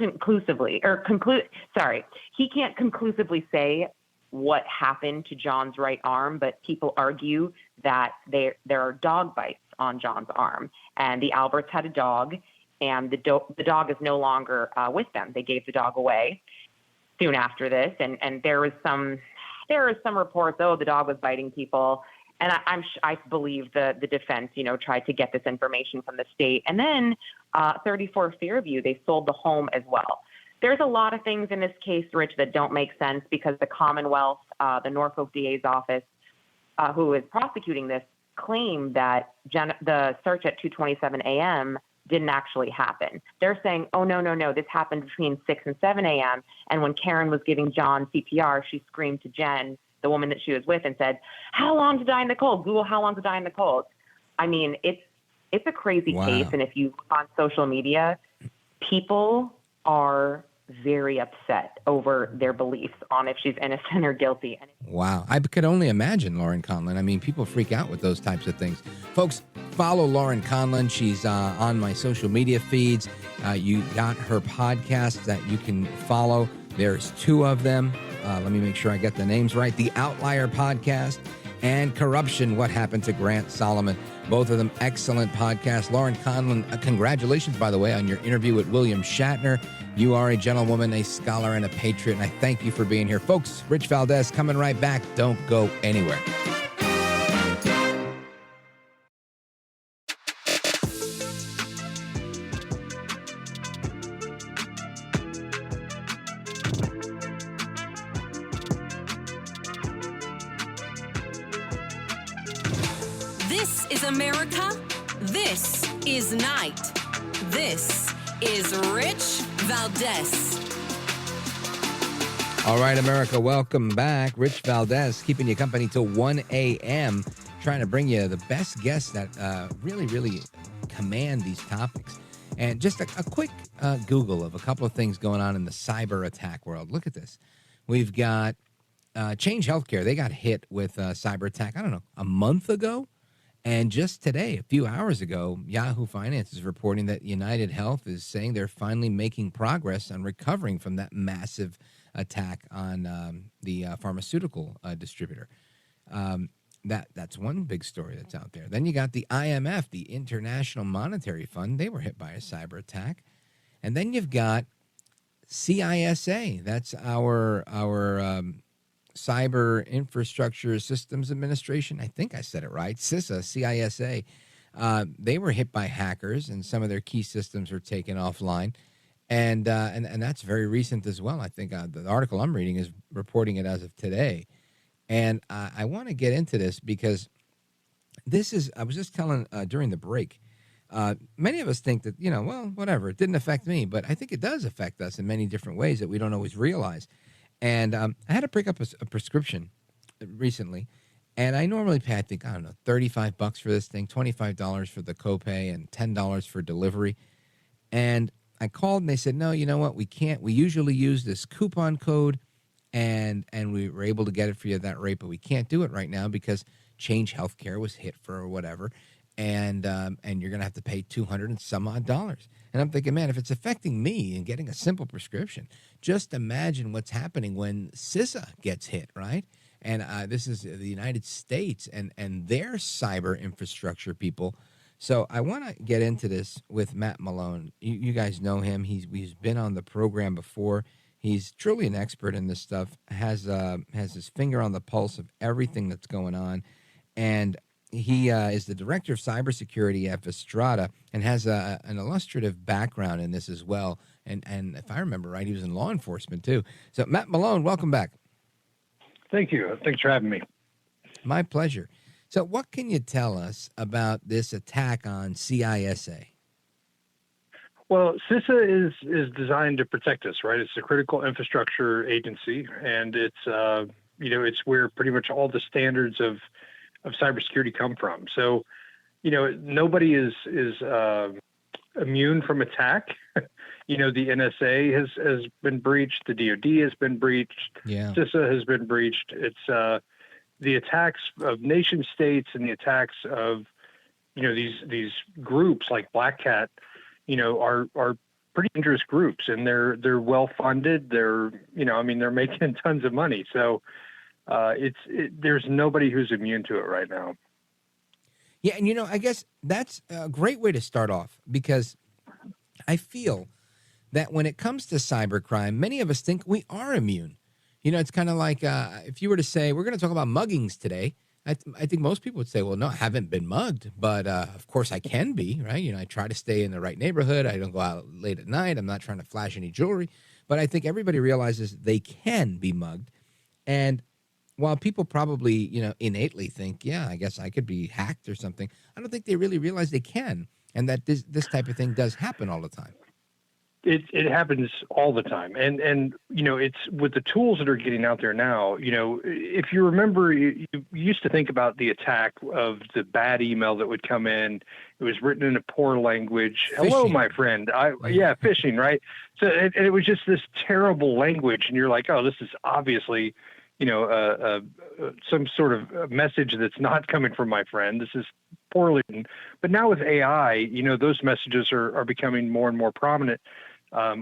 can't conclusively say what happened to John's right arm, but people argue that there are dog bites on John's arm, and the Alberts had a dog, and the dog is no longer with them. They gave the dog away soon after this, and there was some reports, the dog was biting people, and I believe the defense, tried to get this information from the state, and then 34 Fairview, they sold the home as well. There's a lot of things in this case, Rich, that don't make sense because the Commonwealth, the Norfolk DA's office, who is prosecuting this, claim that the search at 2:27 a.m. didn't actually happen. They're saying, oh, no, this happened between 6 and 7 a.m. And when Karen was giving John CPR, she screamed to Jen, the woman that she was with, and said, how long to die in the cold? Google how long to die in the cold. I mean, it's a crazy case. And if you look on social media, people are very upset over their beliefs on if she's innocent or guilty. Wow. I could only imagine Lauren Conlin. I mean, people freak out with those types of things. Folks, follow Lauren Conlin. She's on my social media feeds. You got her podcasts that you can follow. There's 2 of them. Let me make sure I get the names right. The Outlier Podcast and Corruption, What Happened to Grant Solomon. Both of them excellent podcasts. Lauren Conlin, congratulations, by the way, on your interview with William Shatner. You are a gentlewoman, a scholar, and a patriot, and I thank you for being here. Folks, Rich Valdez coming right back. Don't go anywhere. This is America. This is Night. This is Rich Valdez. All right, America, welcome back. Rich Valdez keeping you company till 1 a.m., trying to bring you the best guests that really command these topics. And just a quick Google of a couple of things going on in the cyber attack world. Look at this. We've got Change Healthcare. They got hit with a cyber attack, I don't know, a month ago. And just today, a few hours ago, Yahoo Finance is reporting that United Health is saying they're finally making progress on recovering from that massive attack on the pharmaceutical distributor. That's one big story that's out there. Then you got the IMF, the International Monetary Fund. They were hit by a cyber attack. And then you've got CISA. That's our Cyber Infrastructure Systems Administration. I think I said it right. CISA. They were hit by hackers, and some of their key systems were taken offline. And that's very recent as well. I think the article I'm reading is reporting it as of today. And I want to get into this because I was just telling during the break, Many of us think that, well, whatever, it didn't affect me, but I think it does affect us in many different ways that we don't always realize. And I had to pick up a prescription recently, and I normally pay, I think, I don't know, $35 for this thing, $25 for the copay, and $10 for delivery. And I called and they said, no, you know what? We can't. We usually use this coupon code, and we were able to get it for you at that rate, but we can't do it right now because Change Healthcare was hit for whatever, and you're gonna have to pay $200 and some odd dollars. And I'm thinking, man, if it's affecting me and getting a simple prescription, just imagine what's happening when CISA gets hit, right? And this is the United States and their cyber infrastructure people. So I want to get into this with Matt Malone. You guys know him. He's been on the program before. He's truly an expert in this stuff. Has his finger on the pulse of everything that's going on, and he is the director of cybersecurity at Vestrada and has an illustrative background in this as well. And if I remember right, he was in law enforcement too. So Matt Malone, welcome back. Thank you. Thanks for having me. My pleasure. So what can you tell us about this attack on CISA? Well, CISA is designed to protect us, right? It's a critical infrastructure agency, and it's it's where pretty much all the standards of cybersecurity come from. So, nobody is immune from attack. The NSA has been breached, the DoD has been breached, CISA has been breached. It's the attacks of nation states and the attacks of these groups like Black Cat, are pretty dangerous groups, and they're well funded. They're they're making tons of money. So there's nobody who's immune to it right now. Yeah, and I guess that's a great way to start off, because I feel that when it comes to cybercrime, many of us think we are immune. It's kind of like if you were to say, we're going to talk about muggings today, I think most people would say, well, no, I haven't been mugged, but of course I can be, right? I try to stay in the right neighborhood. I don't go out late at night. I'm not trying to flash any jewelry. But I think everybody realizes they can be mugged. And while people probably, innately think, yeah, I guess I could be hacked or something, I don't think they really realize they can, and that this type of thing does happen all the time. It happens all the time. And it's with the tools that are getting out there now, if you remember, you used to think about the attack of the bad email that would come in. It was written in a poor language. Phishing. Hello, my friend. Phishing, right? So it was just this terrible language. And you're like, oh, this is obviously, some sort of message that's not coming from my friend. This is poorly written. But now with AI, those messages are becoming more and more prominent.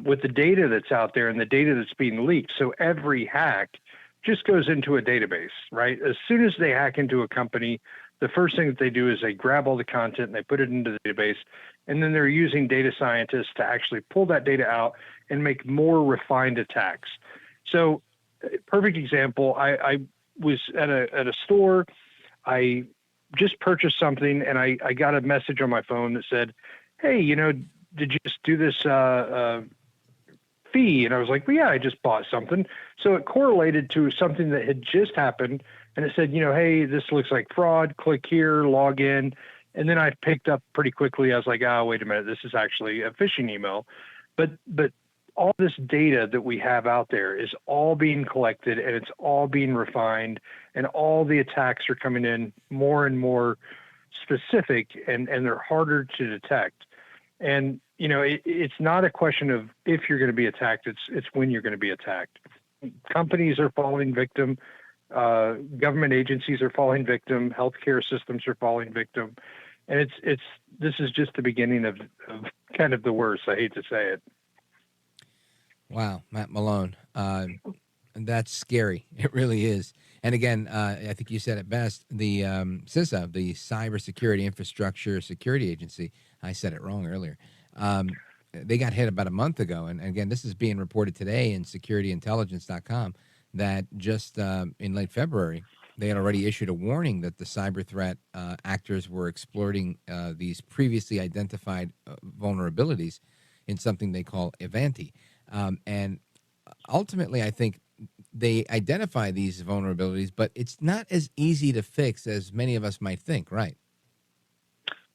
With the data that's out there and the data that's being leaked. So every hack just goes into a database, right? As soon as they hack into a company, the first thing that they do is they grab all the content and they put it into the database, and then they're using data scientists to actually pull that data out and make more refined attacks. So, perfect example, I was at a store, I just purchased something, and I got a message on my phone that said, hey, did you just do this fee? And I was like, well, yeah, I just bought something. So it correlated to something that had just happened. And it said, hey, this looks like fraud. Click here, log in. And then I picked up pretty quickly. I was like, oh, wait a minute. This is actually a phishing email. But all this data that we have out there is all being collected, and it's all being refined, and all the attacks are coming in more and more specific, and they're harder to detect. And, it's not a question of if you're going to be attacked, it's when you're going to be attacked. Companies are falling victim. Government agencies are falling victim. Healthcare systems are falling victim. And this is just the beginning of kind of the worst. I hate to say it. Wow, Matt Malone. That's scary. It really is. And again, I think you said it best, the CISA, the Cybersecurity Infrastructure Security Agency, I said it wrong earlier. They got hit about a month ago. And again, this is being reported today in securityintelligence.com that just in late February, they had already issued a warning that the cyber threat actors were exploiting these previously identified vulnerabilities in something they call Ivanti. And ultimately, I think they identify these vulnerabilities, but it's not as easy to fix as many of us might think, right?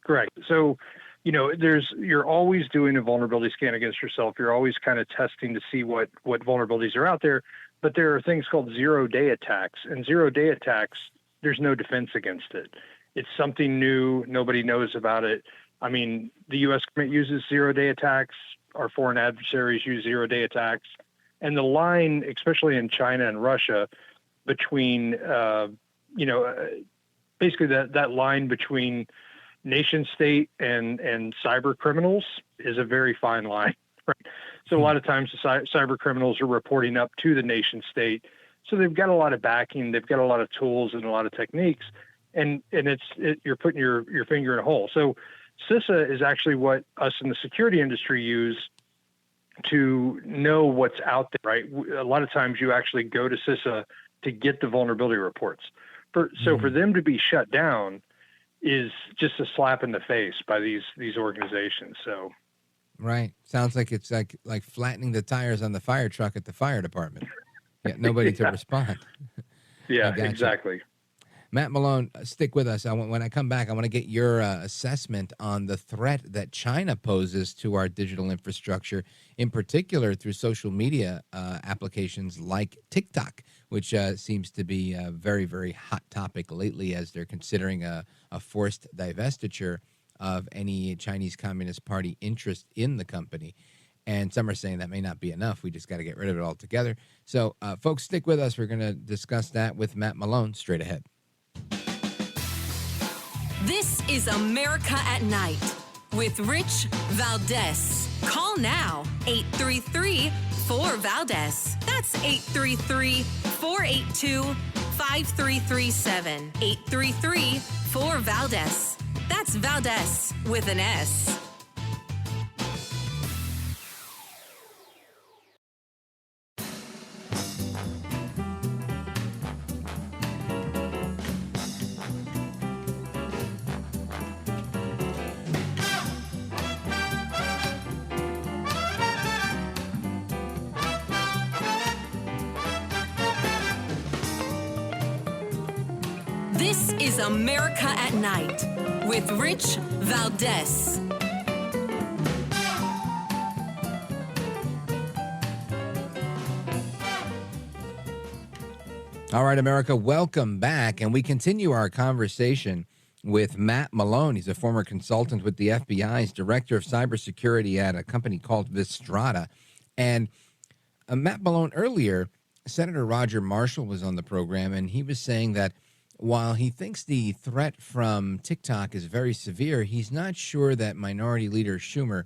Correct. So you're always doing a vulnerability scan against yourself. You're always kind of testing to see what vulnerabilities are out there. But there are things called zero-day attacks, and zero-day attacks, there's no defense against it. It's something new. Nobody knows about it. I mean, the U.S. government uses zero-day attacks. Our foreign adversaries use zero-day attacks. And the line, especially in China and Russia, between, basically that line between nation state and cyber criminals is a very fine line. Right? So a lot of times the cyber criminals are reporting up to the nation state. So they've got a lot of backing. They've got a lot of tools and a lot of techniques. And you're putting your finger in a hole. So CISA is actually what us in the security industry use to know what's out there, right? A lot of times you actually go to CISA to get the vulnerability reports. So for them to be shut down is just a slap in the face by these organizations. So, right. Sounds like it's like flattening the tires on the fire truck at the fire department. Yeah, nobody to respond. Yeah, exactly. Matt Malone, stick with us. When I come back, I want to get your assessment on the threat that China poses to our digital infrastructure, in particular through social media applications like TikTok, which seems to be a very, very hot topic lately as they're considering a forced divestiture of any Chinese Communist Party interest in the company. And some are saying that may not be enough. We just got to get rid of it altogether. So, folks, stick with us. We're going to discuss that with Matt Malone straight ahead. This is America at Night with Rich Valdez. Call now, 833-4-VALDEZ. That's 833-482-5337. 833-4-VALDEZ. That's Valdez with an S. This is America at Night with Rich Valdez. All right, America, welcome back. And we continue our conversation with Matt Malone. He's a former consultant with the FBI's Director of Cybersecurity at a company called Vistrata. And Matt Malone, earlier, Senator Roger Marshall was on the program, and he was saying that while he thinks the threat from TikTok is very severe, he's not sure that Minority Leader Schumer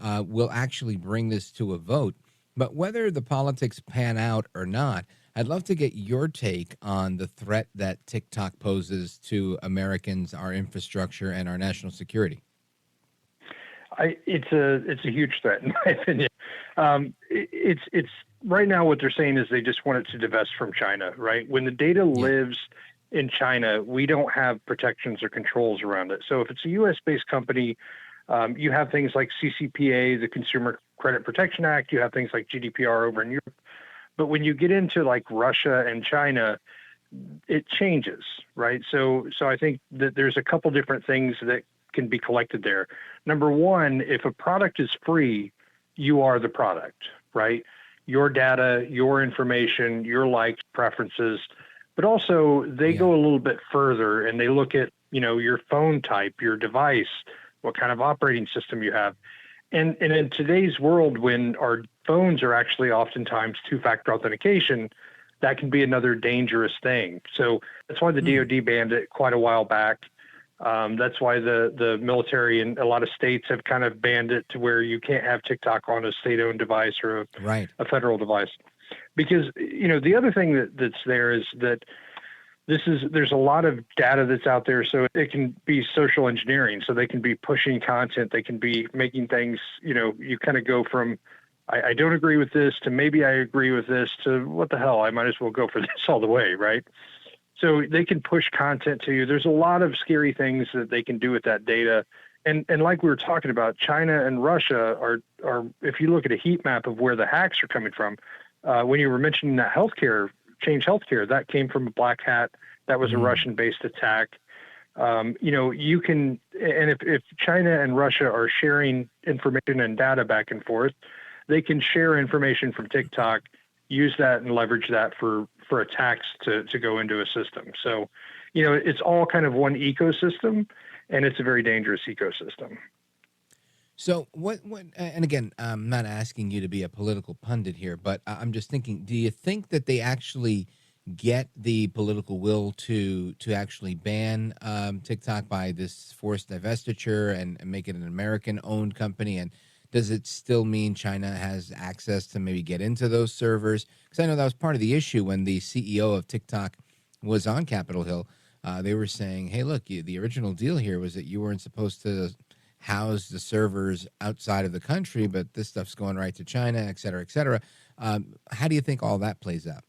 will actually bring this to a vote. But whether the politics pan out or not, I'd love to get your take on the threat that TikTok poses to Americans, our infrastructure, and our national security. It's a huge threat, in my opinion. It's right now what they're saying is they just want it to divest from China, right? When the data lives in China, we don't have protections or controls around it. So if it's a U.S.-based company, you have things like CCPA, the Consumer Credit Protection Act. You have things like GDPR over in Europe. But when you get into like Russia and China, it changes, right? So I think that there's a couple different things that can be collected there. Number one, if a product is free, you are the product, right? Your data, your information, your likes, preferences. But also they go a little bit further and they look at, your phone type, your device, what kind of operating system you have. And in today's world, when our phones are actually oftentimes two-factor authentication, that can be another dangerous thing. So that's why the DoD banned it quite a while back. That's why the military in a lot of states have kind of banned it to where you can't have TikTok on a state-owned device or a federal device. Because, the other thing that's there is that there's a lot of data that's out there, so it can be social engineering. So they can be pushing content. They can be making things, you kind of go from, I don't agree with this to maybe I agree with this to what the hell, I might as well go for this all the way, right? So they can push content to you. There's a lot of scary things that they can do with that data. And like we were talking about, China and Russia are if you look at a heat map of where the hacks are coming from, when you were mentioning that Change Healthcare, that came from a black hat. That was a Russian-based attack. You can, and if China and Russia are sharing information and data back and forth, they can share information from TikTok, use that and leverage that for attacks to go into a system. So, it's all kind of one ecosystem, and it's a very dangerous ecosystem. So what, and again, I'm not asking you to be a political pundit here, but I'm just thinking, do you think that they actually get the political will to actually ban TikTok by this forced divestiture and make it an American-owned company? And does it still mean China has access to maybe get into those servers? Because I know that was part of the issue when the CEO of TikTok was on Capitol Hill. They were saying, hey, look, the original deal here was that you weren't supposed to house the servers outside of the country, but this stuff's going right to China, et cetera, et cetera. How do you think all that plays out?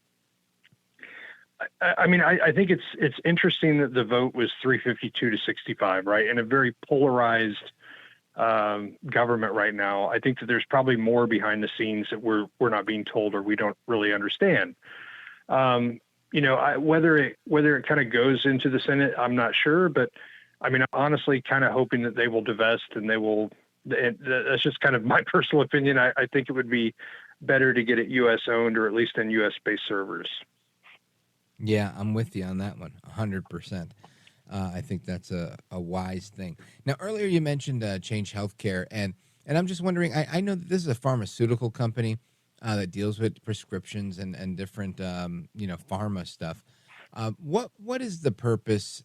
I think it's interesting that the vote was 352 to 65, right? In a very polarized government right now. I think that there's probably more behind the scenes that we're not being told or we don't really understand. Whether it kind of goes into the Senate, I'm not sure, but I'm honestly kind of hoping that they will divest and that's just kind of my personal opinion. I think it would be better to get it U.S. owned or at least in U.S. based servers. Yeah, I'm with you on that one, 100%. I think that's a wise thing. Now, earlier you mentioned Change Healthcare, and I'm just wondering, I know that this is a pharmaceutical company that deals with prescriptions and different, pharma stuff. What is the purpose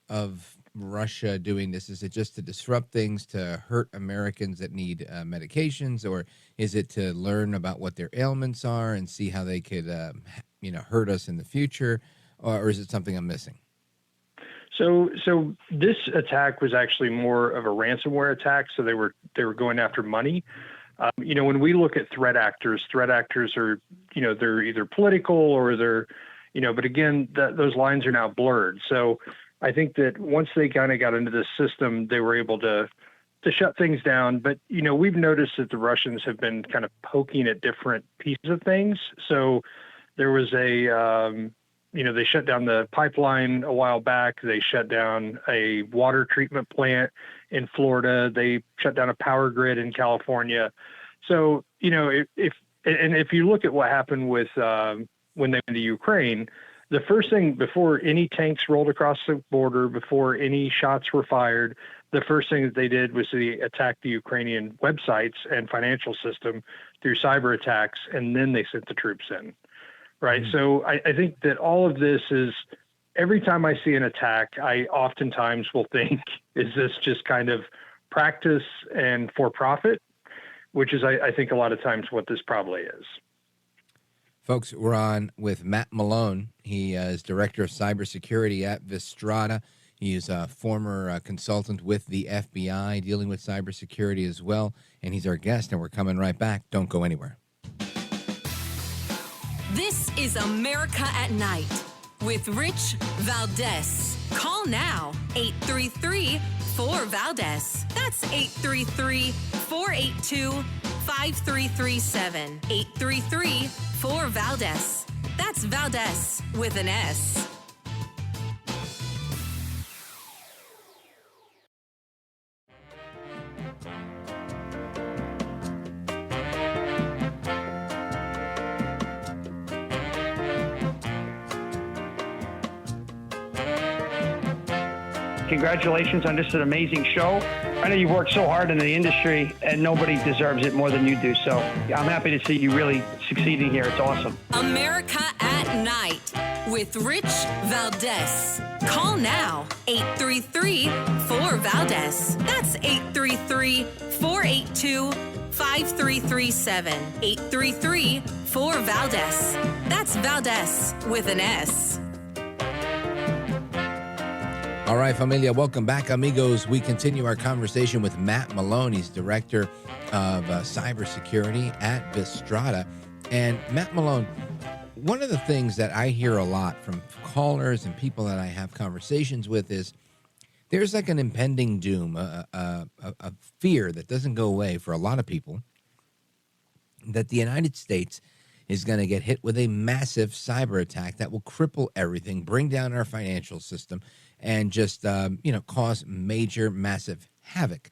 of Russia doing this? Is it just to disrupt things, to hurt Americans that need medications, or is it to learn about what their ailments are and see how they could, hurt us in the future, or is it something I'm missing? So this attack was actually more of a ransomware attack. So they were going after money. When we look at threat actors are, they're either political or they're, but again, those lines are now blurred. So I think that once they kind of got into this system, they were able to shut things down. But, we've noticed that the Russians have been kind of poking at different pieces of things. So there was they shut down the pipeline a while back. They shut down a water treatment plant in Florida. They shut down a power grid in California. So, if you look at what happened with when they went to Ukraine, the first thing before any tanks rolled across the border, before any shots were fired, the first thing that they did was they attacked the Ukrainian websites and financial system through cyber attacks, and then they sent the troops in. Right. Mm-hmm. So I think that all of this is, every time I see an attack, I oftentimes will think, is this just kind of practice and for profit, which is, I think, a lot of times what this probably is. Folks, we're on with Matt Malone. He is Director of Cybersecurity at Vistrata. He is a former consultant with the FBI dealing with cybersecurity as well. And he's our guest, and we're coming right back. Don't go anywhere. This is America at Night with Rich Valdez. Call now, 833-4VALDEZ. That's 833-482-5337. 833-4VALDEZ. That's Valdez with an S. Congratulations on just an amazing show. I know you've worked so hard in the industry and nobody deserves it more than you do. So I'm happy to see you really succeeding here. It's awesome. America at Night with Rich Valdez. Call now, 833-4VALDEZ. That's 833-482-5337. 833-4VALDEZ. That's Valdez with an S. All right, familia, welcome back, amigos. We continue our conversation with Matt Malone. He's Director of Cybersecurity at Vistrata. And Matt Malone, one of the things that I hear a lot from callers and people that I have conversations with is there's like an impending doom, a fear that doesn't go away for a lot of people, that the United States is going to get hit with a massive cyber attack that will cripple everything, bring down our financial system, and just, cause major, massive havoc.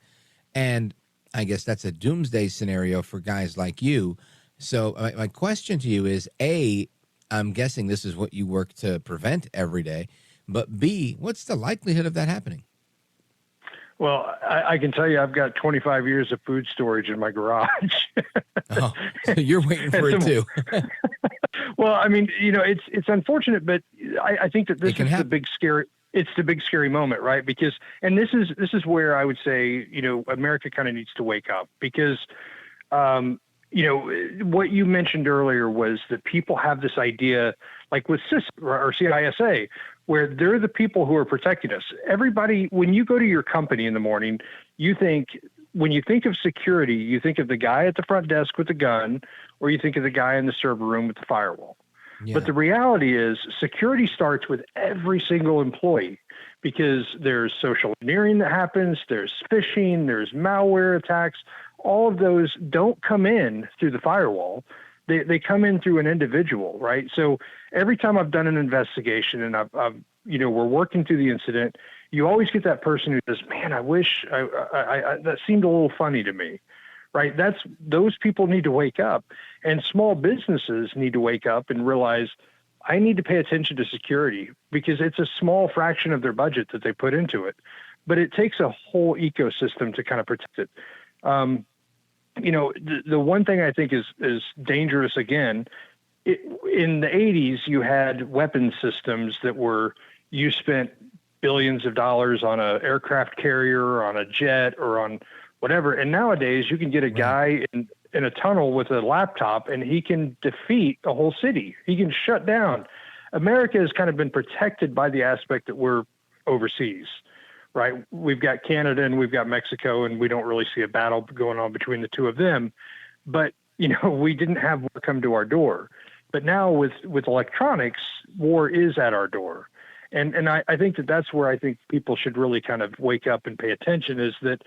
And I guess that's a doomsday scenario for guys like you. So my question to you is, A, I'm guessing this is what you work to prevent every day, but B, what's the likelihood of that happening? Well, I can tell you I've got 25 years of food storage in my garage. Oh, so you're waiting for it too. Well, I mean, it's unfortunate, but I think that this is the big scary. It's the big scary moment, right? Because, and this is where I would say, America kind of needs to wake up because, what you mentioned earlier was that people have this idea, like with CIS or CISA, where they're the people who are protecting us. Everybody, when you go to your company in the morning, when you think of security, you think of the guy at the front desk with the gun, or you think of the guy in the server room with the firewall. Yeah. But the reality is security starts with every single employee because there's social engineering that happens, there's phishing, there's malware attacks. All of those don't come in through the firewall. They come in through an individual, right? So every time I've done an investigation and we're working through the incident, you always get that person who says, "Man, I wish I that seemed a little funny to me," right? Those people need to wake up, and small businesses need to wake up and realize I need to pay attention to security because it's a small fraction of their budget that they put into it, but it takes a whole ecosystem to kind of protect it. The one thing I think is dangerous again, in the 80s, you had weapon systems you spent billions of dollars on an aircraft carrier or on a jet or on whatever. And nowadays you can get a guy in a tunnel with a laptop and he can defeat a whole city. He can shut down. America has kind of been protected by the aspect that we're overseas. Right. We've got Canada and we've got Mexico, and we don't really see a battle going on between the two of them. But, we didn't have war come to our door. But now with electronics, war is at our door. And I think that's where I think people should really kind of wake up and pay attention, is that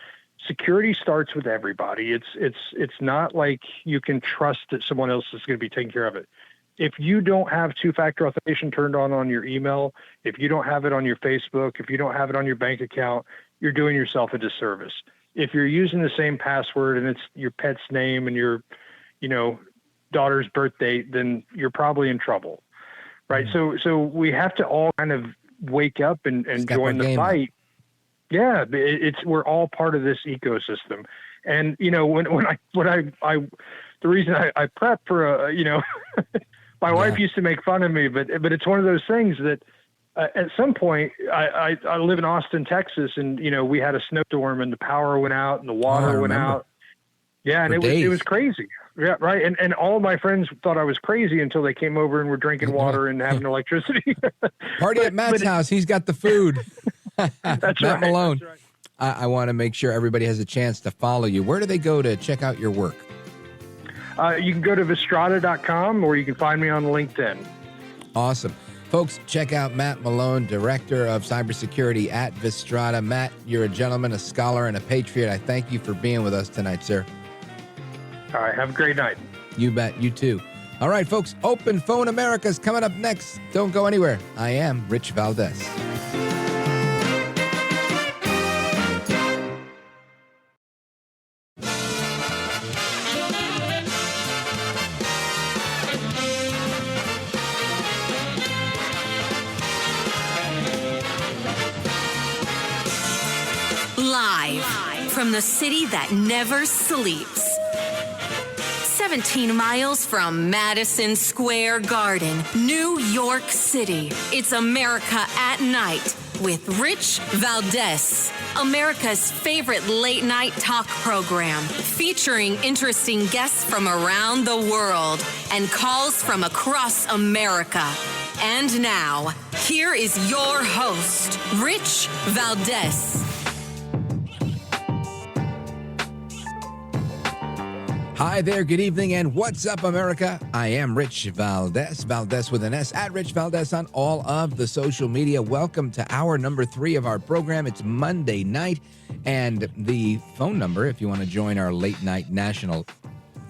security starts with everybody. It's not like you can trust that someone else is going to be taking care of it. If you don't have two-factor authentication turned on your email, if you don't have it on your Facebook, if you don't have it on your bank account, you're doing yourself a disservice. If you're using the same password and it's your pet's name and your, daughter's birth date, then you're probably in trouble, right? Mm-hmm. So we have to all kind of wake up and join the fight. Yeah, we're all part of this ecosystem. And the reason I prep for my wife used to make fun of me, but it's one of those things that at some point I live in Austin, Texas, and we had a snowstorm and the power went out and the water went out. Yeah, and it was crazy. Yeah, right. And all of my friends thought I was crazy until they came over and were drinking water and having electricity. Party at Matt's house. He's got the food. That's Matt right. Malone. That's I right. want to make sure everybody has a chance to follow you. Where do they go to check out your work? You can go to Vistrada.com or you can find me on LinkedIn. Awesome. Folks, check out Matt Malone, Director of Cybersecurity at Vistrada. Matt, you're a gentleman, a scholar, and a patriot. I thank you for being with us tonight, sir. All right. Have a great night. You bet. You too. All right, folks. Open Phone America's coming up next. Don't go anywhere. I am Rich Valdez. Live from the city that never sleeps. 17 miles from Madison Square Garden, New York City. It's America at Night with Rich Valdez, America's favorite late-night talk program, featuring interesting guests from around the world and calls from across America. And now, here is your host, Rich Valdez. Hi there, good evening, and what's up, America? I am Rich Valdez, Valdez with an S, at Rich Valdez on all of the social media. Welcome to hour number 3 of our program. It's Monday night, and the phone number, if you want to join our late night national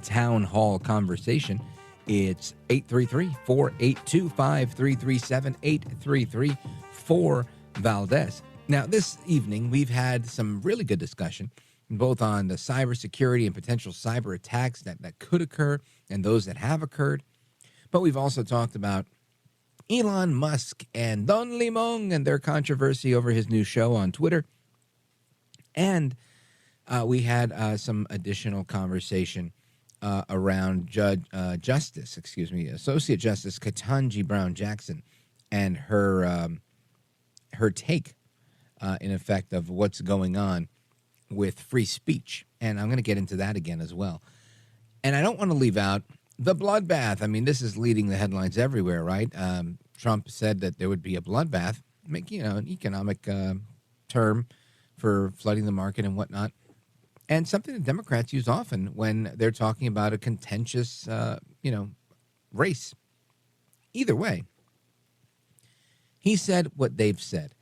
town hall conversation, it's 833-482-5337, Valdez. Now, this evening, we've had some really good discussion, both on the cybersecurity and potential cyber attacks that could occur and those that have occurred. But we've also talked about Elon Musk and Don Limon and their controversy over his new show on Twitter. And we had some additional conversation around Associate Justice Ketanji Brown Jackson and her take, in effect, of what's going on with free speech. And I'm going to get into that again as well. And I don't want to leave out the bloodbath. I mean, this is leading the headlines everywhere, right? Trump said that there would be a bloodbath, making an economic term for flooding the market and whatnot. And something that Democrats use often when they're talking about a contentious, race. Either way, he said what they've said,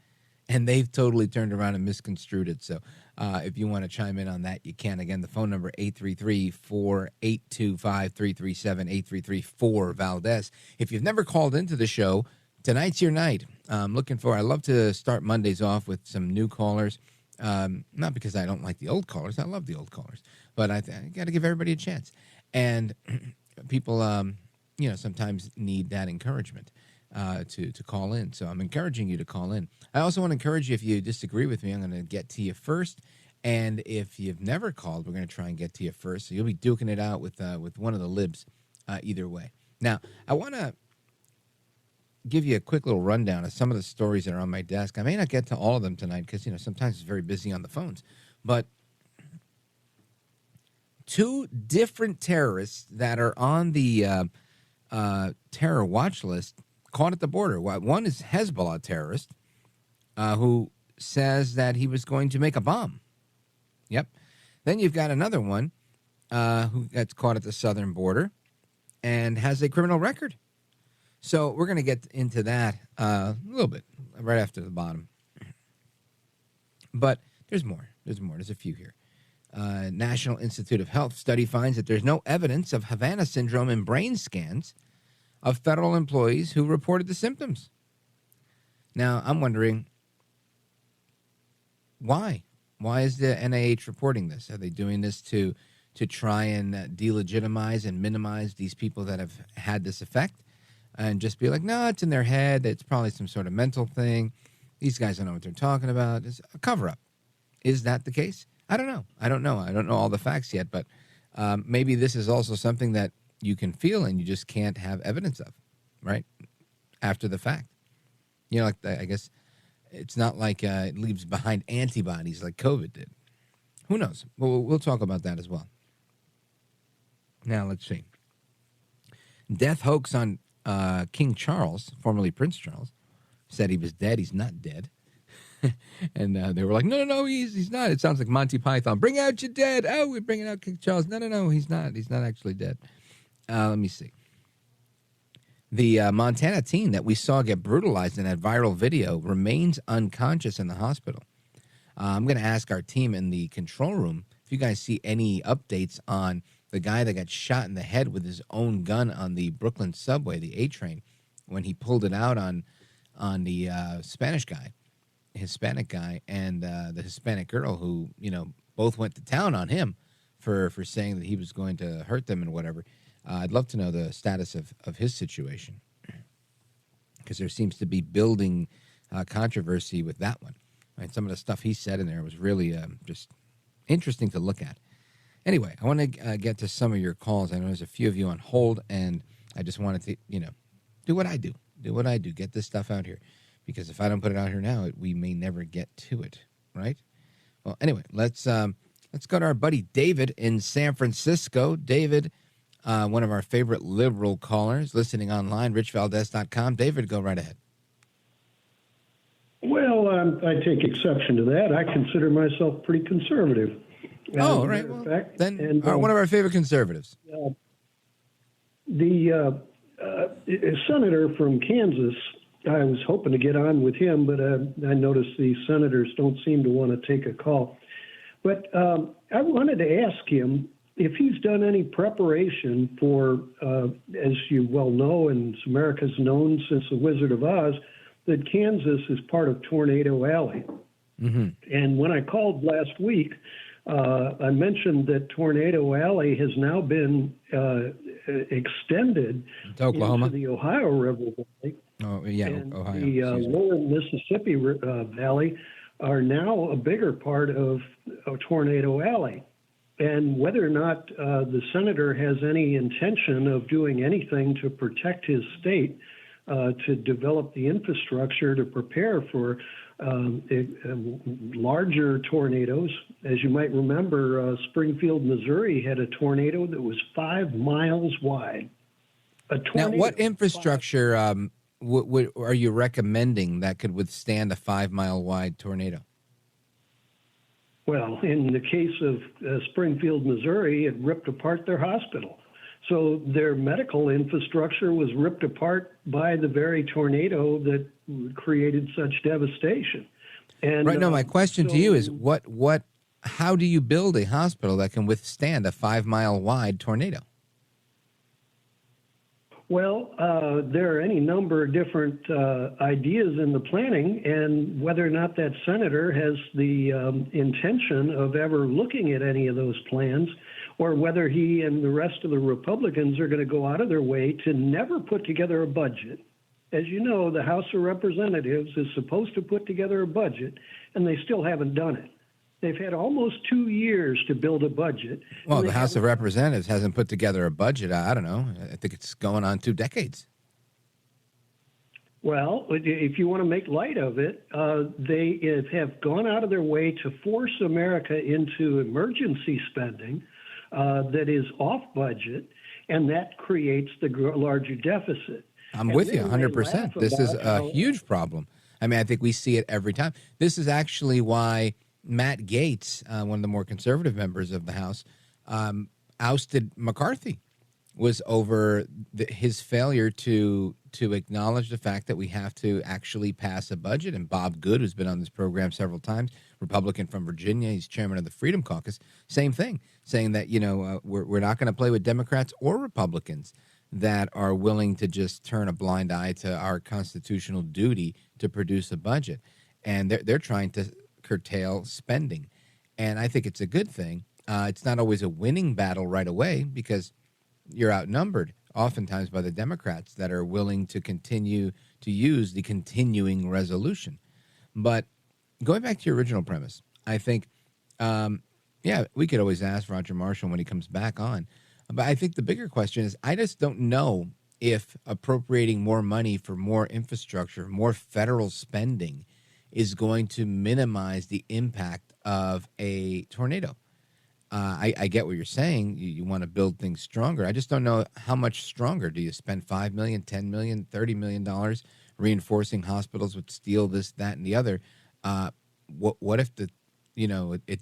and they've totally turned around and misconstrued it. So if you want to chime in on that, you can. Again, the phone number, 833-4825-337, 833-4-VALDEZ. If you've never called into the show, tonight's your night. I love to start Mondays off with some new callers. Not because I don't like the old callers. I love the old callers. But I got to give everybody a chance. And people, sometimes need that encouragement to call in. So I'm encouraging you to call in. I also want to encourage you, if you disagree with me, I'm going to get to you first. And if you've never called, we're going to try and get to you first. So you'll be duking it out with one of the libs either way. Now, I want to give you a quick little rundown of some of the stories that are on my desk. I may not get to all of them tonight because, sometimes it's very busy on the phones. But two different terrorists that are on the terror watch list caught at the border. One is Hezbollah terrorist who says that he was going to make a bomb. Yep. Then you've got another one who gets caught at the southern border and has a criminal record. So we're going to get into that a little bit right after the bottom. But there's more. There's a few here. National Institute of Health study finds that there's no evidence of Havana syndrome in brain scans of federal employees who reported the symptoms. Now, I'm wondering, why? Why is the NIH reporting this? Are they doing this to try and delegitimize and minimize these people that have had this effect? And just be like, no, it's in their head. It's probably some sort of mental thing. These guys don't know what they're talking about. It's a cover-up. Is that the case? I don't know. I don't know all the facts yet, but maybe this is also something that you can feel and you just can't have evidence of, right? After the fact. I guess it's not like it leaves behind antibodies like COVID did. Who knows? We'll talk about that as well. Now, let's see. Death hoax on King Charles, formerly Prince Charles, said he was dead. He's not dead. And they were like, no, he's not. It sounds like Monty Python. Bring out your dead. Oh, we're bringing out King Charles. No, he's not. He's not actually dead. Let me see. The Montana teen that we saw get brutalized in that viral video remains unconscious in the hospital. I'm going to ask our team in the control room if you guys see any updates on the guy that got shot in the head with his own gun on the Brooklyn subway, the A train, when he pulled it out on the Hispanic guy, and the Hispanic girl who, both went to town on him for saying that he was going to hurt them and whatever. I'd love to know the status of his situation, because there seems to be building controversy with that one. Right? Some of the stuff he said in there was really just interesting to look at. Anyway, I want to get to some of your calls. I know there's a few of you on hold, and I just wanted to, do what I do. Get this stuff out here. Because if I don't put it out here now, we may never get to it, right? Well, anyway, let's go to our buddy David in San Francisco. David, one of our favorite liberal callers, listening online, richvaldez.com. David, go right ahead. Well, I take exception to that. I consider myself pretty conservative. Oh, right. Well, then one of our favorite conservatives. The senator from Kansas, I was hoping to get on with him, but I noticed the senators don't seem to want to take a call. But I wanted to ask him if he's done any preparation for, as you well know, and America's known since The Wizard of Oz, that Kansas is part of Tornado Alley. Mm-hmm. And when I called last week, I mentioned that Tornado Alley has now been extended to Oklahoma, into the Ohio River Valley. Oh, yeah, and Ohio. The lower Mississippi Valley are now a bigger part of Tornado Alley. And whether or not the senator has any intention of doing anything to protect his state, to develop the infrastructure to prepare for larger tornadoes. As you might remember, Springfield, Missouri had a tornado that was 5 miles wide. Now, what infrastructure are you recommending that could withstand a 5 mile wide tornado? Well, in the case of Springfield, Missouri, it ripped apart their hospital. So their medical infrastructure was ripped apart by the very tornado that created such devastation. And right now, my question to you is, how do you build a hospital that can withstand a 5 mile wide tornado? Well, there are any number of different ideas in the planning, and whether or not that senator has the intention of ever looking at any of those plans, or whether he and the rest of the Republicans are going to go out of their way to never put together a budget. As you know, the House of Representatives is supposed to put together a budget, and they still haven't done it. They've had almost 2 years to build a budget. Well, the House of Representatives hasn't put together a budget. I don't know. I think it's going on 2 decades. Well, if you want to make light of it, they have gone out of their way to force America into emergency spending that is off budget, and that creates the larger deficit. I'm with you 100%. This is a huge problem. I mean, I think we see it every time. This is actually why Matt Gaetz, one of the more conservative members of the House, ousted McCarthy, was over his failure to acknowledge the fact that we have to actually pass a budget. And Bob Good, who's been on this program several times, Republican from Virginia, he's chairman of the Freedom Caucus, same thing, saying that, we're not going to play with Democrats or Republicans that are willing to just turn a blind eye to our constitutional duty to produce a budget. And they're trying to curtail spending. And I think it's a good thing. It's not always a winning battle right away because you're outnumbered oftentimes by the Democrats that are willing to continue to use the continuing resolution. But going back to your original premise, I think, we could always ask Roger Marshall when he comes back on. But I think the bigger question is, I just don't know if appropriating more money for more infrastructure, more federal spending is going to minimize the impact of a tornado. I get what you're saying. You want to build things stronger. I just don't know how much stronger. Do you spend $5 million, $10 million, $30 million reinforcing hospitals with steel, this, that, and the other? What if it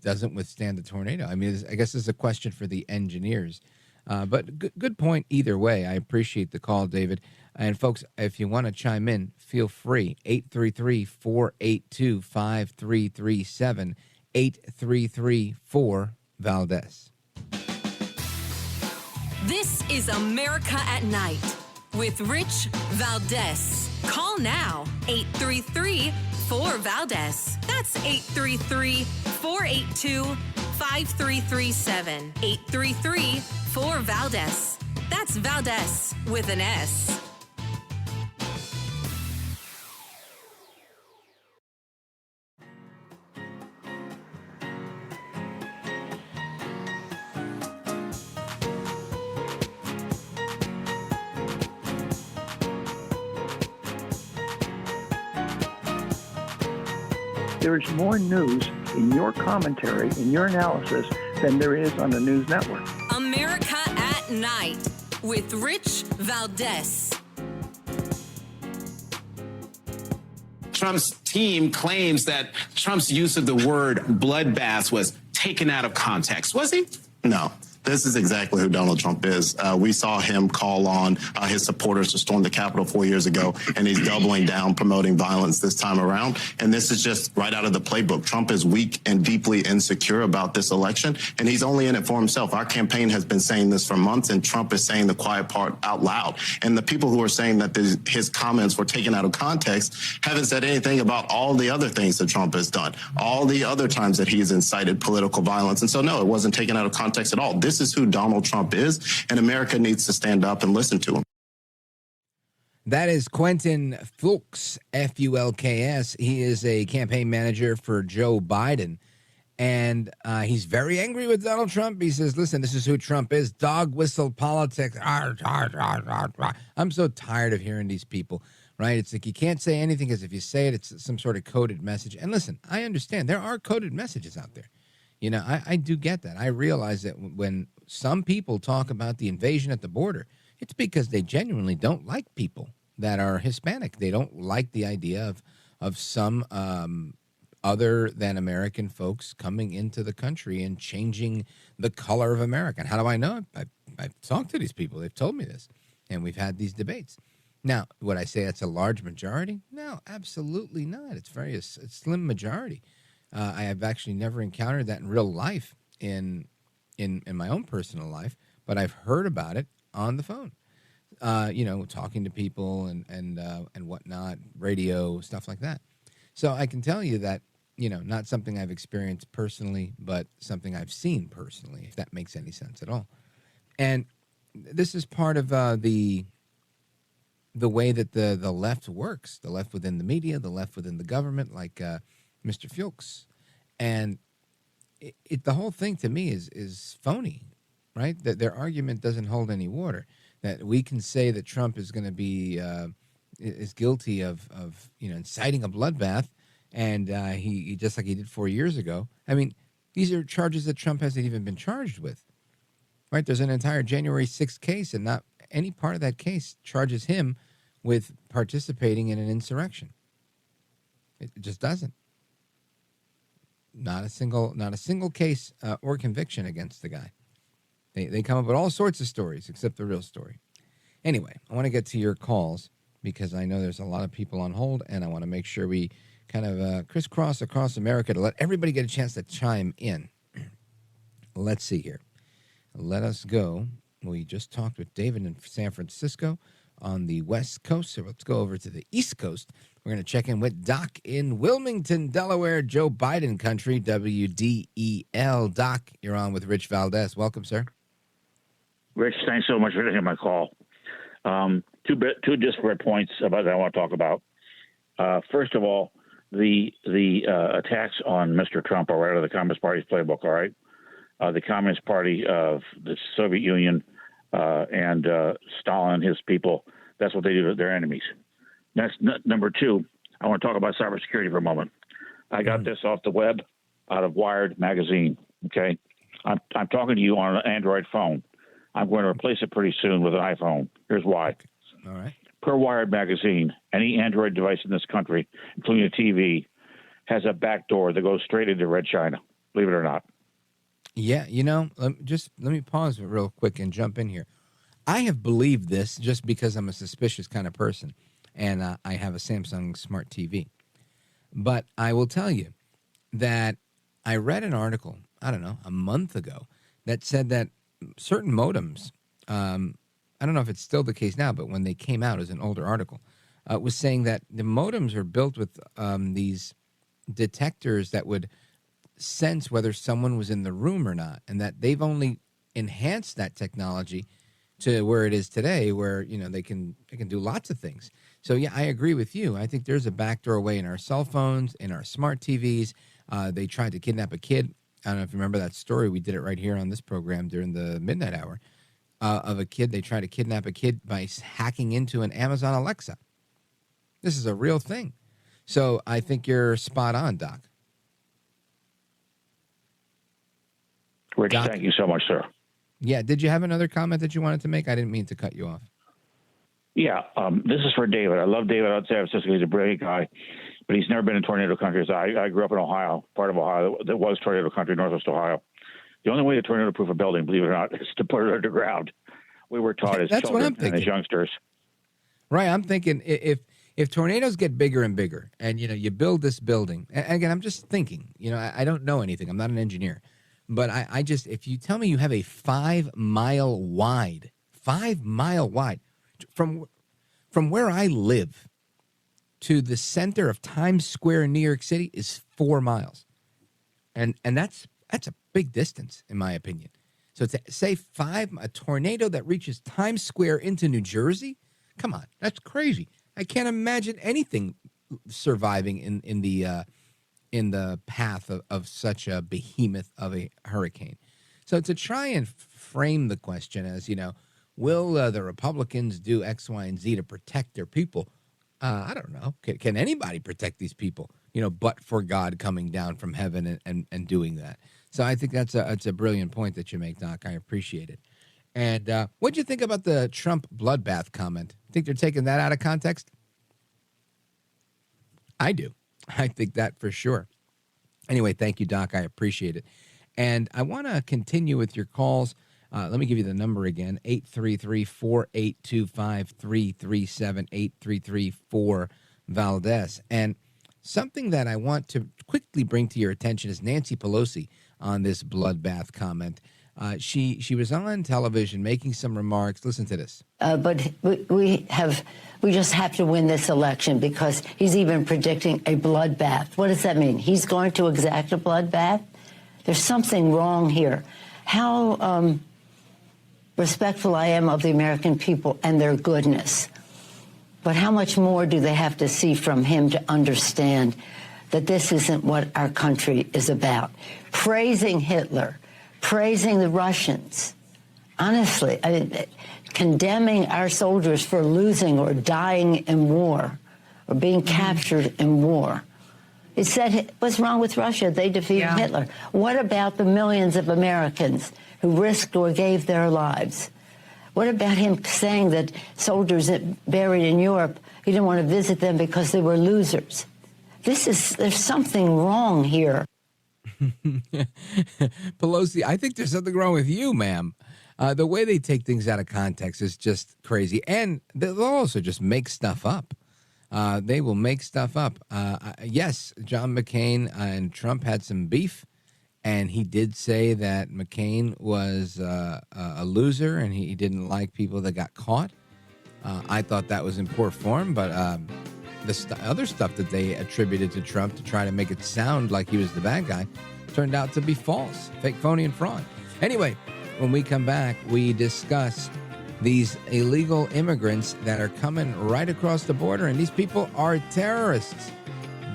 doesn't withstand the tornado? I mean, I guess this is a question for the engineers. But good point either way. I appreciate the call, David. And folks, if you want to chime in, feel free. 833-482-5337, 833-4-VALDEZ. This is America at Night with Rich Valdez. Call now, 833-4-VALDEZ. That's 833-482-5337, 833-4-VALDEZ. That's Valdez with an S. There is more news in your commentary, in your analysis, than there is on the news network. America at Night with Rich Valdez. Trump's team claims that Trump's use of the word bloodbath was taken out of context. Was he? No. This is exactly who Donald Trump is. We saw him call on his supporters to storm the Capitol 4 years ago, and he's doubling down, promoting violence this time around. And this is just right out of the playbook. Trump is weak and deeply insecure about this election, and he's only in it for himself. Our campaign has been saying this for months, and Trump is saying the quiet part out loud. And the people who are saying that his comments were taken out of context haven't said anything about all the other things that Trump has done, all the other times that he's incited political violence. And so, no, it wasn't taken out of context at all. This is who Donald Trump is, and America needs to stand up and listen to him. That is Quentin Fulks, Fulks. He is a campaign manager for Joe Biden, and he's very angry with Donald Trump. He says, listen, this is who Trump is, dog whistle politics. I'm so tired of hearing these people, right? It's like you can't say anything because if you say it, it's some sort of coded message. And listen, I understand there are coded messages out there. You know, I do get that. I realize that when some people talk about the invasion at the border, it's because they genuinely don't like people that are Hispanic. They don't like the idea of some other than American folks coming into the country and changing the color of America. And how do I know? I've talked to these people. They've told me this, and we've had these debates. Now, would I say it's a large majority? No, absolutely not. It's a slim majority. I have actually never encountered that in real life in my own personal life, but I've heard about it on the phone. Talking to people and whatnot, radio, stuff like that. So I can tell you that, not something I've experienced personally, but something I've seen personally, if that makes any sense at all. And this is part of the way that the left works, the left within the media, the left within the government, like Mr. Fulks. And the whole thing to me is phony, right? That their argument doesn't hold any water. That we can say that Trump is going to be is guilty of inciting a bloodbath, and he just like he did 4 years ago. I mean, these are charges that Trump hasn't even been charged with, right? There's an entire January 6th case, and not any part of that case charges him with participating in an insurrection. It just doesn't. Not a single case or conviction against the guy. They come up with all sorts of stories except the real story. Anyway, I want to get to your calls because I know there's a lot of people on hold, and I want to make sure we kind of crisscross across America to let everybody get a chance to chime in. Let's see here. Let us go. We just talked with David in San Francisco on the West Coast, so let's go over to the East Coast. We're going to check in with Doc in Wilmington, Delaware, Joe Biden country, WDEL. Doc, you're on with Rich Valdez. Welcome, sir. Rich, thanks so much for taking my call. Two disparate points about that I want to talk about. First of all, the attacks on Mr. Trump are right out of the Communist Party's playbook, all right? The Communist Party of the Soviet Union and Stalin and his people, that's what they do to their enemies. That's number two. I want to talk about cybersecurity for a moment. I got this off the web out of Wired magazine, okay? I'm talking to you on an Android phone. I'm going to replace it pretty soon with an iPhone. Here's why. All right. Per Wired magazine, any Android device in this country, including a TV, has a back door that goes straight into Red China, believe it or not. Yeah, let me pause real quick and jump in here. I have believed this just because I'm a suspicious kind of person, and I have a Samsung Smart TV. But I will tell you that I read an article, I don't know, a month ago, that said that certain modems, I don't know if it's still the case now, but when they came out, it was an older article, was saying that the modems are built with these detectors that would sense whether someone was in the room or not, and that they've only enhanced that technology to where it is today, where they can do lots of things. So yeah, I agree with you. I think there's a backdoor way in our cell phones, in our smart TVs. They tried to kidnap a kid. I don't know if you remember that story. We did it right here on this program during the midnight hour of a kid. They tried to kidnap a kid by hacking into an Amazon Alexa. This is a real thing. So I think you're spot on, Doc. Rich, thank you so much, sir. Yeah. Did you have another comment that you wanted to make? I didn't mean to cut you off. Yeah. This is for David. I love David out in San Francisco. He's a brilliant guy, but he's never been in tornado country. I grew up in Ohio, part of Ohio that was tornado country, Northwest Ohio. The only way to tornado-proof a building, believe it or not, is to put it underground. We were taught as That's what children I'm thinking. and as youngsters. Right. I'm thinking if tornadoes get bigger and bigger and, you build this building, and again, I'm just thinking, I don't know anything. I'm not an engineer. But I just, if you tell me you have a 5 mile wide, from where I live to the center of Times Square in New York City is 4 miles. And that's a big distance, in my opinion. So to say a tornado that reaches Times Square into New Jersey, come on, that's crazy. I can't imagine anything surviving in the path of such a behemoth of a hurricane. So to try and frame the question as, will the Republicans do X, Y, and Z to protect their people? I don't know. Can anybody protect these people, but for God coming down from heaven and doing that? So I think that's a brilliant point that you make, Doc. I appreciate it. And what'd you think about the Trump bloodbath comment? Think they're taking that out of context? I do. I think that for sure. Anyway, thank you, Doc. I appreciate it. And I want to continue with your calls. Let me give you the number again, 833-482-5337, 833-4-VALDEZ. And something that I want to quickly bring to your attention is Nancy Pelosi on this bloodbath comment. She was on television making some remarks. Listen to this. But we just have to win this election because he's even predicting a bloodbath. What does that mean? He's going to exact a bloodbath? There's something wrong here. How respectful I am of the American people and their goodness. But how much more do they have to see from him to understand that this isn't what our country is about? Praising Hitler, praising the Russians, honestly, condemning our soldiers for losing or dying in war or being captured in war. It said, what's wrong with Russia? They defeated Hitler. What about the millions of Americans who risked or gave their lives? What about him saying that soldiers buried in Europe, he didn't want to visit them because they were losers? There's something wrong here. Pelosi, I think there's something wrong with you, ma'am. The way they take things out of context is just crazy. And they'll also just make stuff up. They will make stuff up. Yes, John McCain and Trump had some beef, and he did say that McCain was a loser and he didn't like people that got caught. I thought that was in poor form, but the other stuff that they attributed to Trump to try to make it sound like he was the bad guy turned out to be false, fake, phony, and fraud. Anyway, when we come back, we discuss these illegal immigrants that are coming right across the border, and these people are terrorists.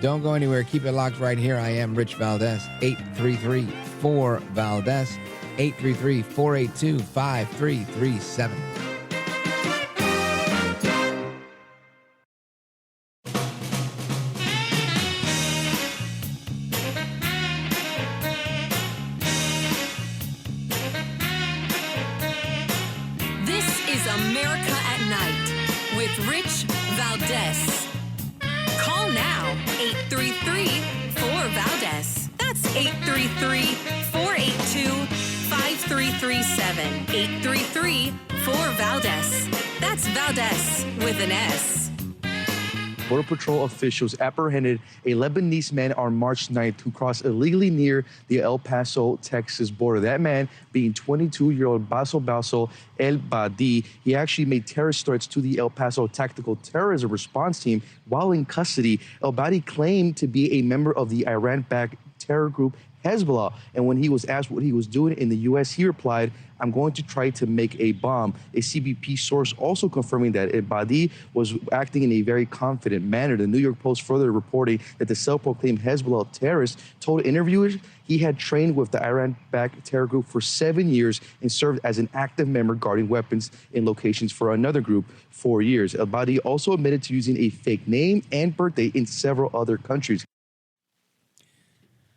Don't go anywhere. Keep it locked right here. I am Rich Valdez, 833-4-VALDEZ, 833-482-5337. America at Night with Rich Valdez. Call now, 833-4-VALDEZ. That's 833-482-5337. 833-4-VALDEZ. That's Valdez with an S. Border Patrol officials apprehended a Lebanese man on March 9th who crossed illegally near the El Paso, Texas border. That man being 22-year-old Baso El Badi. He actually made terrorist threats to the El Paso Tactical Terrorism Response Team while in custody. El Badi claimed to be a member of the Iran-backed terror group Hezbollah. And when he was asked what he was doing in the U.S., he replied, "I'm going to try to make a bomb." A CBP source also confirming that Ebadi was acting in a very confident manner. The New York Post further reporting that the self-proclaimed Hezbollah terrorist told interviewers he had trained with the Iran-backed terror group for 7 years and served as an active member guarding weapons in locations for another group 4 years. Ebadi also admitted to using a fake name and birthday in several other countries.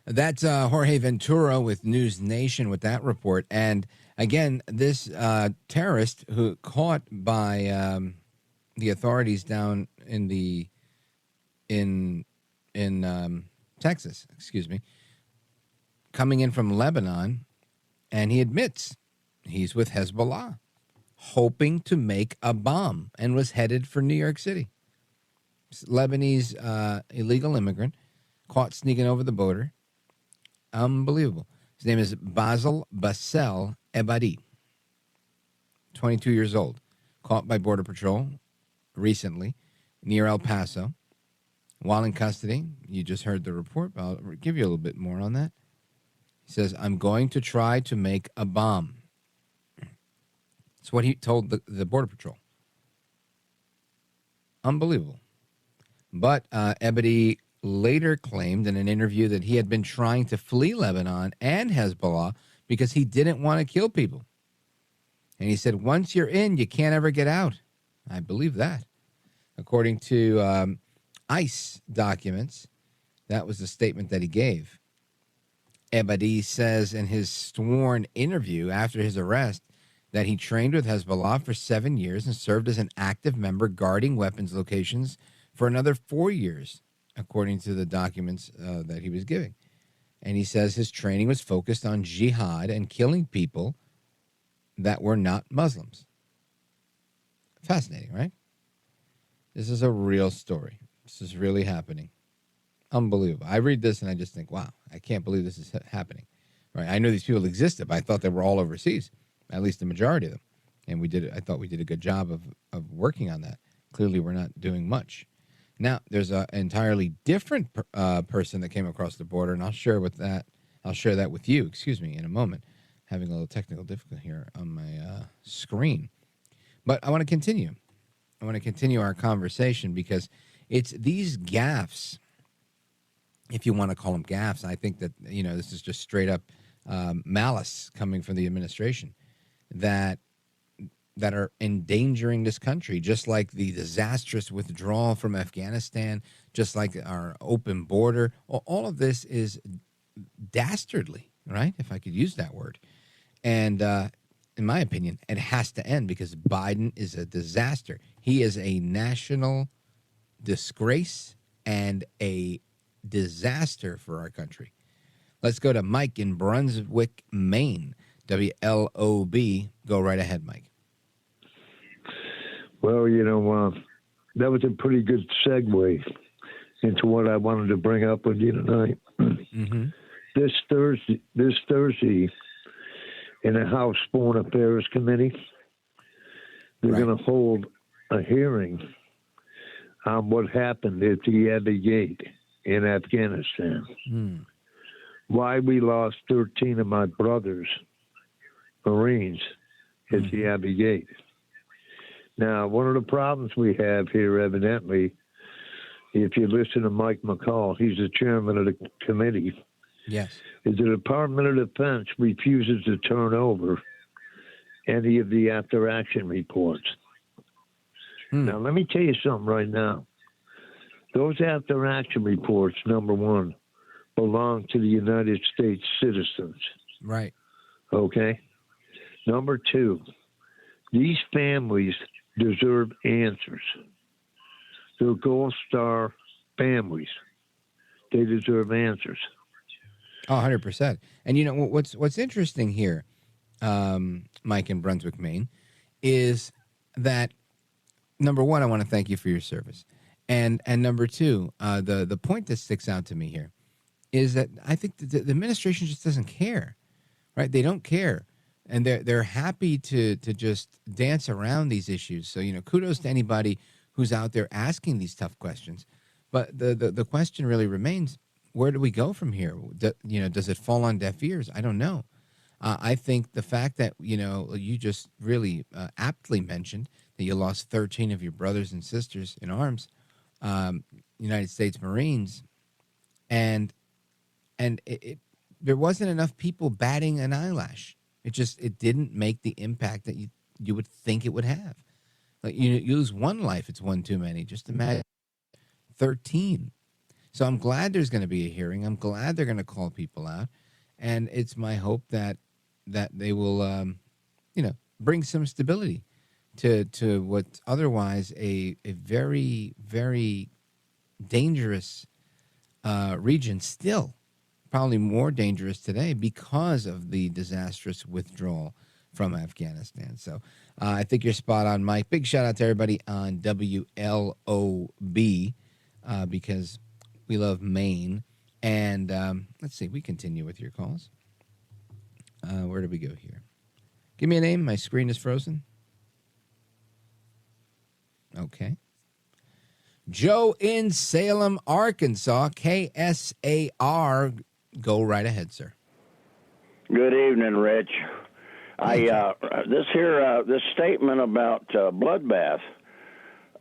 That's Jorge Ventura with News Nation with that report. And again, this terrorist who caught by the authorities down in Texas, coming in from Lebanon, And he admits he's with Hezbollah, hoping to make a bomb, and was headed for New York City. Lebanese illegal immigrant caught sneaking over the border. Unbelievable. His name is Basel Bassel Ebadi, 22 years old, caught by Border Patrol recently near El Paso. While in custody, you just heard the report, but I'll give you a little bit more on that. He says, I'm going to try to make a bomb. That's what he told the Border Patrol. Unbelievable. But Ebadi later claimed in an interview that he had been trying to flee Lebanon and Hezbollah because he didn't want to kill people. And he said, once you're in, you can't ever get out. I believe that. According to ICE documents, that was the statement that he gave. Ebadi says in his sworn interview after his arrest that he trained with Hezbollah for 7 years and served as an active member guarding weapons locations for another 4 years, according to the documents that he was giving. And he says his training was focused on jihad and killing people that were not Muslims. Fascinating, right? This is a real story. This is really happening. Unbelievable. I read this and I just think, wow, I can't believe this is happening. Right? I knew these people existed, but I thought they were all overseas, at least the majority of them. And I thought we did a good job of working on that. Clearly, we're not doing much. Now, there's an entirely different person that came across the border, and I'll share that with you, in a moment. Having a little technical difficulty here on my screen. But I want to continue. I want to continue our conversation because it's these gaffes, if you want to call them gaffes. I think that, this is just straight up malice coming from the administration that are endangering this country, just like the disastrous withdrawal from Afghanistan, just like our open border. All of this is dastardly, right? If I could use that word. And in my opinion, it has to end because Biden is a disaster. He is a national disgrace and a disaster for our country. Let's go to Mike in Brunswick, Maine. WLOB. Go right ahead, Mike. Well, that was a pretty good segue into what I wanted to bring up with you tonight. Mm-hmm. This Thursday, in the House Foreign Affairs Committee, they're going to hold a hearing on what happened at the Abbey Gate in Afghanistan. Mm. Why we lost 13 of my brothers, Marines, at the Abbey Gate. Now, one of the problems we have here, evidently, if you listen to Mike McCall, he's the chairman of the committee. Yes. Is the Department of Defense refuses to turn over any of the after-action reports. Now, let me tell you something right now. Those after-action reports, number one, belong to the United States citizens. Right. Okay? Number two, these families deserve answers. They're Gold Star families. They deserve answers. Oh, 100%. And what's interesting here, Mike in Brunswick, Maine, is that, number one, I want to thank you for your service. And number two, the point that sticks out to me here is that I think the administration just doesn't care, right? They don't care. And they're happy to just dance around these issues. So, kudos to anybody who's out there asking these tough questions. But the question really remains, where do we go from here? Does it fall on deaf ears? I don't know. I think the fact that, you just really aptly mentioned that you lost 13 of your brothers and sisters in arms, United States Marines, and there wasn't enough people batting an eyelash. It didn't make the impact that you would think it would have. Like you lose one life, it's one too many. Just imagine 13. So I'm glad there's going to be a hearing. I'm glad they're going to call people out, and it's my hope that they will, bring some stability to what's otherwise a very, very dangerous region still probably more dangerous today because of the disastrous withdrawal from Afghanistan. So I think you're spot on, Mike. Big shout out to everybody on WLOB because we love Maine. And let's see, we continue with your calls. Where do we go here? Give me a name. My screen is frozen. Okay. Joe in Salem, Arkansas, KSAR. Go right ahead, sir. Good evening, Rich. This statement about bloodbath.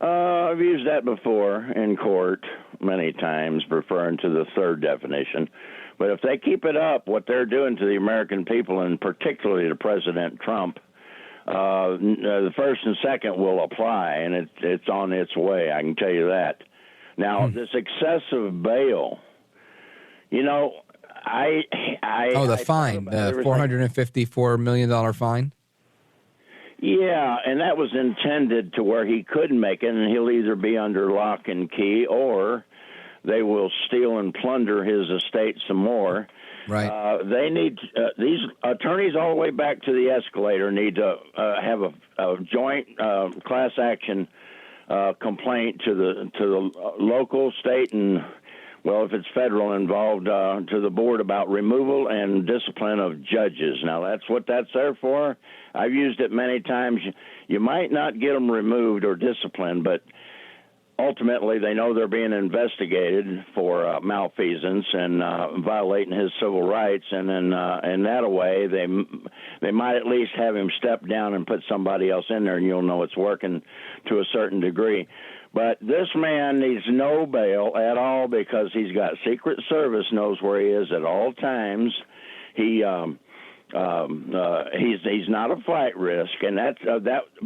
I've used that before in court many times, referring to the third definition. But if they keep it up, what they're doing to the American people, and particularly to President Trump, the first and second will apply, and it's on its way. I can tell you that. Now, this excessive bail, the fine, the $454 million fine. Yeah, and that was intended to where he couldn't make it, and he'll either be under lock and key or they will steal and plunder his estate some more. Right. They need these attorneys all the way back to the escalator need to have a joint class action complaint to the local, state, and if it's federal involved, to the board about removal and discipline of judges. Now, that's what that's there for. I've used it many times. You might not get them removed or disciplined, but ultimately they know they're being investigated for malfeasance and violating his civil rights, and then in that way they might at least have him step down and put somebody else in there, and you'll know it's working to a certain degree. But this man needs no bail at all because he's got Secret Service knows where he is at all times. He's not a flight risk, and that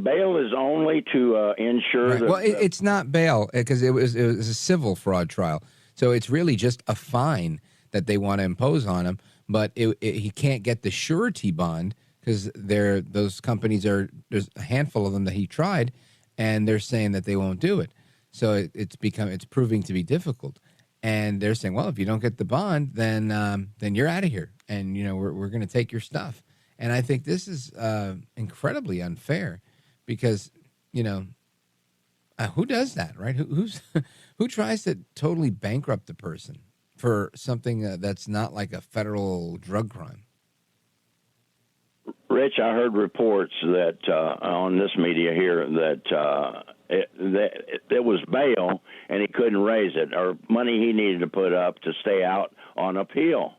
bail is only to ensure Right. that. Well, it's not bail because it was a civil fraud trial, so it's really just a fine that they want to impose on him. But he can't get the surety bond because those companies there's a handful of them that he tried, and they're saying that they won't do it. So it's proving to be difficult, and they're saying, well, if you don't get the bond, then you're out of here, and we're going to take your stuff. And I think this is incredibly unfair because who does that, right? Who tries to totally bankrupt a person for something that's not like a federal drug crime? Rich, I heard reports that on this media here that it was bail and he couldn't raise it, or money he needed to put up to stay out on appeal.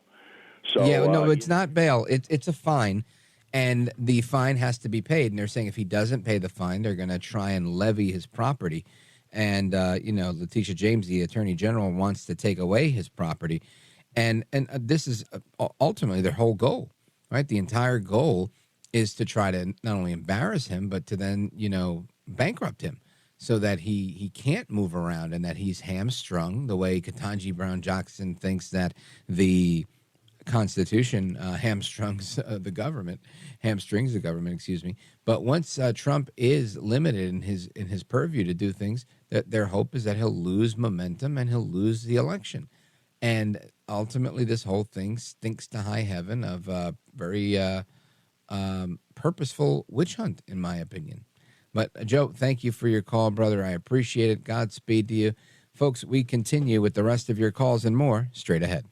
So it's not bail. It's a fine, and the fine has to be paid. And they're saying if he doesn't pay the fine, they're going to try and levy his property. And Letitia James, the Attorney General, wants to take away his property, and this is ultimately their whole goal, right? The entire goal is to try to not only embarrass him, but to then bankrupt him, so that he can't move around and that he's hamstrung the way Ketanji Brown Jackson thinks that the Constitution hamstrings the government. Excuse me. But once Trump is limited in his purview to do things, that their hope is that he'll lose momentum and he'll lose the election. And ultimately, this whole thing stinks to high heaven of a very purposeful witch hunt, in my opinion. But, Joe, thank you for your call, brother. I appreciate it. Godspeed to you. Folks, we continue with the rest of your calls and more straight ahead.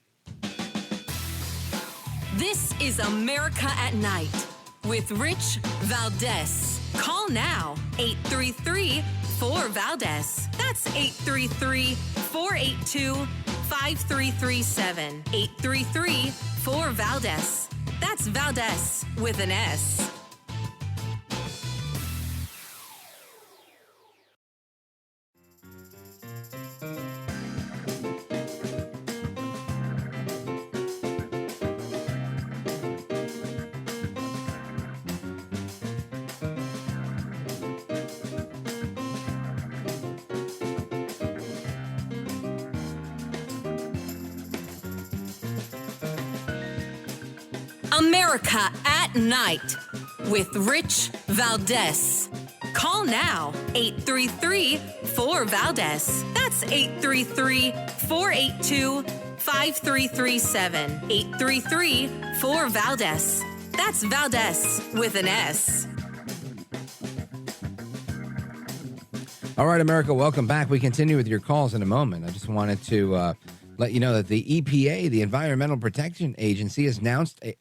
This is America at Night with Rich Valdez. Call now, 833-4-VALDEZ. That's 833-482-5337. 833-4-VALDEZ. That's Valdez with an S. America at Night with Rich Valdez. Call now, 833-4-VALDEZ. That's 833-482-5337. 5337 833 4Valdez. That's Valdez with an S. All right, America, welcome back. We continue with your calls in a moment. I just wanted to let you know that the EPA, the Environmental Protection Agency, has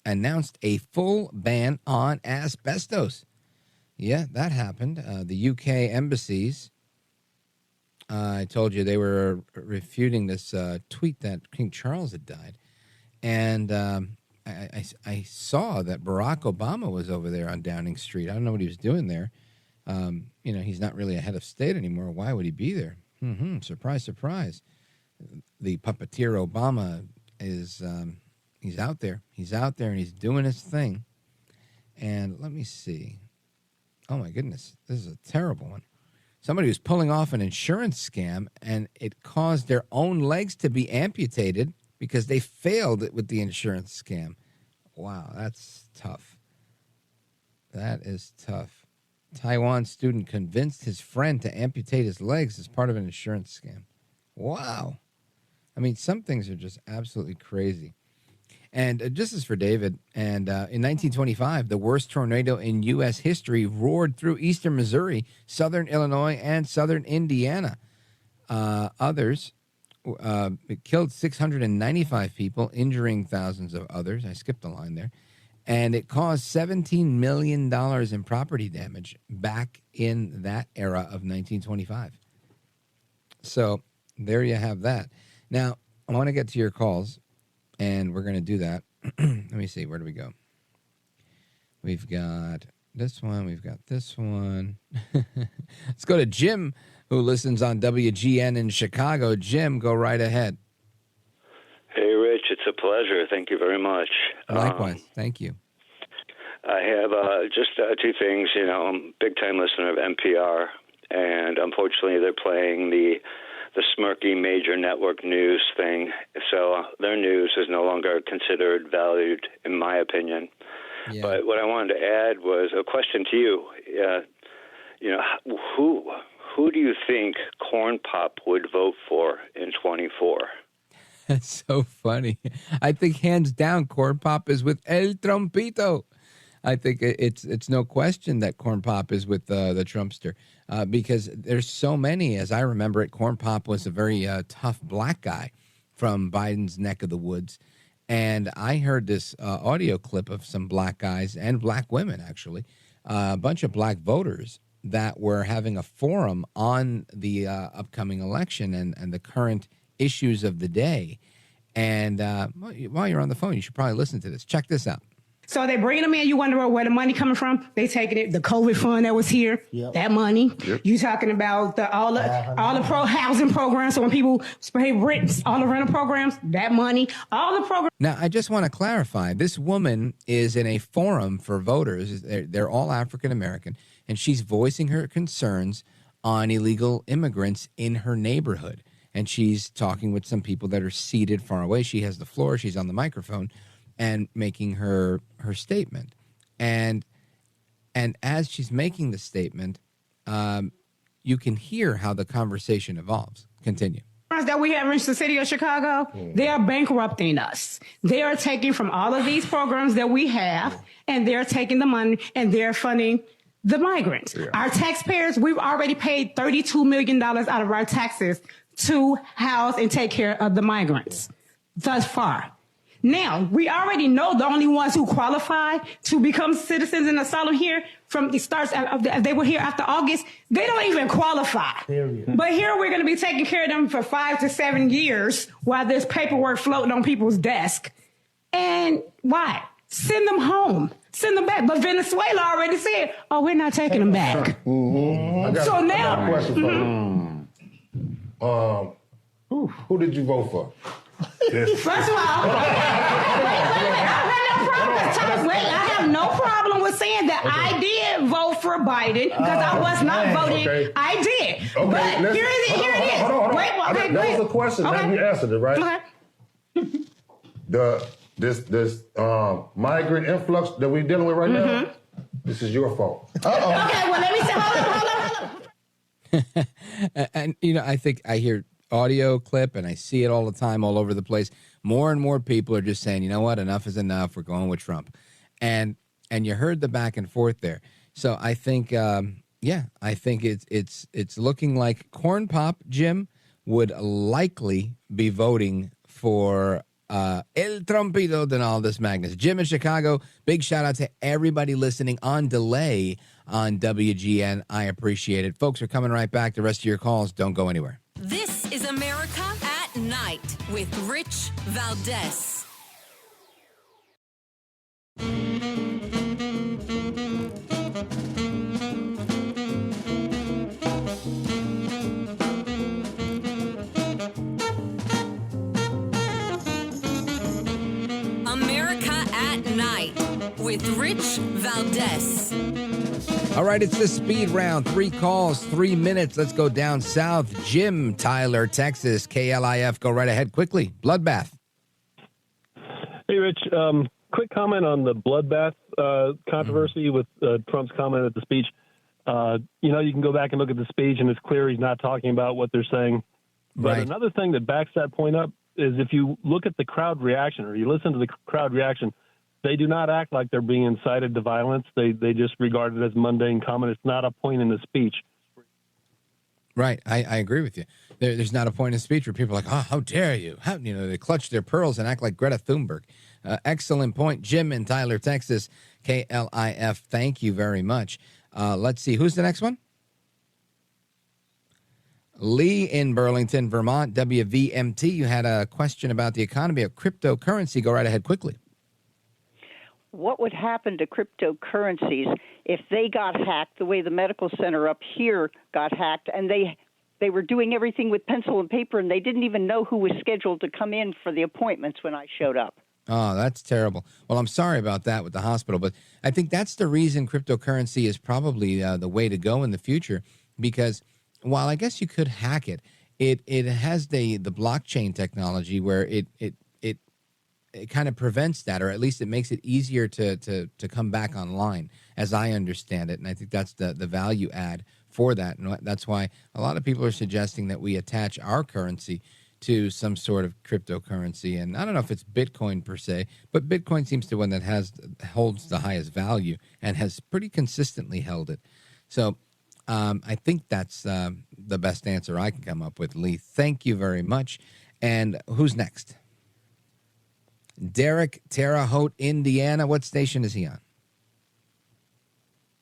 announced a full ban on asbestos. Yeah, that happened. The UK embassies, I told you they were refuting this tweet that King Charles had died. And I saw that Barack Obama was over there on Downing Street. I don't know what he was doing there. He's not really a head of state anymore. Why would he be there? Surprise, surprise. The puppeteer Obama is, he's out there. He's out there and he's doing his thing. And let me see. Oh, my goodness. This is a terrible one. Somebody was pulling off an insurance scam, and it caused their own legs to be amputated because they failed with the insurance scam. Wow, that's tough. That is tough. Taiwan student convinced his friend to amputate his legs as part of an insurance scam. Wow. I mean, some things are just absolutely crazy. And this is for David. And in 1925, the worst tornado in U.S. history roared through eastern Missouri, southern Illinois, and southern Indiana. It killed 695 people, injuring thousands of others. I skipped a line there. And it caused $17 million in property damage back in that era of 1925. So there you have that. Now, I want to get to your calls. And we're going to do that. Let me see. Where do we go? We've got this one. We've got this one. Let's go to Jim, who listens on WGN in Chicago. Jim, go right ahead. Hey, Rich. It's a pleasure. Thank you very much. Likewise. Thank you. I have just two things. I'm a big-time listener of NPR, and unfortunately they're playing the smirky major network news thing. So their news is no longer considered valued, in my opinion. Yeah. But what I wanted to add was a question to you. Who do you think Corn Pop would vote for in 24? That's so funny. I think hands down Corn Pop is with El Trumpito. I think it's no question that Corn Pop is with the Trumpster because there's so many. As I remember it, Corn Pop was a very tough black guy from Biden's neck of the woods. And I heard this audio clip of some black guys and black women, actually, a bunch of black voters that were having a forum on the upcoming election and the current issues of the day. And while you're on the phone, you should probably listen to this. Check this out. So they bringing them in. You wonder where the money coming from? They taking it. The COVID fund that was here, that money. Yep. You talking about all the pro housing programs. So when people pay rent, all the rental programs, that money, all the programs. Now, I just want to clarify. This woman is in a forum for voters. They're all African American, and she's voicing her concerns on illegal immigrants in her neighborhood. And she's talking with some people that are seated far away. She has the floor. She's on the microphone and making her statement. And as she's making the statement, you can hear how the conversation evolves. Continue. That we have in the city of Chicago, they are bankrupting us. They are taking from all of these programs that we have, and they're taking the money and they're funding the migrants. Yeah. Our taxpayers, we've already paid $32 million out of our taxes to house and take care of the migrants thus far. Now, we already know the only ones who qualify to become citizens in asylum here from the starts of they were here after August, they don't even qualify. Period. But here we're going to be taking care of them for 5 to 7 years while there's paperwork floating on people's desk. And why? Send them home. Send them back. But Venezuela already said, oh, we're not taking them back. Mm-hmm. So now, I got a question for you. Who did you vote for? First of all, I have no problem with saying that I did vote for Biden because I was not voting. Okay. I did. Okay, but here it is. Hold on. That was a question. Okay. Now you answered it, right? Okay. This migrant influx that we're dealing with right now, this is your fault. Uh-oh. Okay, well, let me say, hold on. And, I think I hear audio clip and I see it all the time all over the place. More and more people are just saying, you know what, enough is enough. We're going with Trump. And you heard the back and forth there. So I think, I think it's looking like Corn Pop Jim would likely be voting for El Trumpito Donaldus Magnus. Jim in Chicago, big shout out to everybody listening on delay on WGN. I appreciate it. Folks, we're coming right back. The rest of your calls, don't go anywhere. This is America at Night with Rich Valdez. America at Night with Rich Valdez. All right, it's the speed round. 3 calls, 3 minutes. Let's go down south. Jim, Tyler, Texas, KLIF. Go right ahead quickly. Bloodbath. Hey, Rich. Quick comment on the bloodbath controversy with Trump's comment at the speech. You can go back and look at the speech, and it's clear he's not talking about what they're saying. But another thing that backs that point up is if you look at the crowd reaction or you listen to the crowd reaction, they do not act like they're being incited to violence. They just regard it as mundane comment. It's not a point in the speech. Right. I agree with you. There's not a point in speech where people are like, oh, how dare you? They clutch their pearls and act like Greta Thunberg. Excellent point. Jim in Tyler, Texas, KLIF. Thank you very much. Let's see. Who's the next one? Lee in Burlington, Vermont, WVMT. You had a question about the economy of cryptocurrency. Go right ahead quickly. What would happen to cryptocurrencies if they got hacked the way the medical center up here got hacked, and they were doing everything with pencil and paper, and they didn't even know who was scheduled to come in for the appointments when I showed up? Oh, that's terrible. Well, I'm sorry about that with the hospital, but I think that's the reason cryptocurrency is probably the way to go in the future, because while I guess you could hack it, it has the blockchain technology where it kind of prevents that, or at least it makes it easier to come back online, as I understand it. And I think that's the value add for that. And that's why a lot of people are suggesting that we attach our currency to some sort of cryptocurrency. And I don't know if it's Bitcoin per se, but Bitcoin seems to be one that holds the highest value and has pretty consistently held it. So I think that's the best answer I can come up with, Lee. Thank you very much. And who's next? Derek, Terre Haute, Indiana. What station is he on?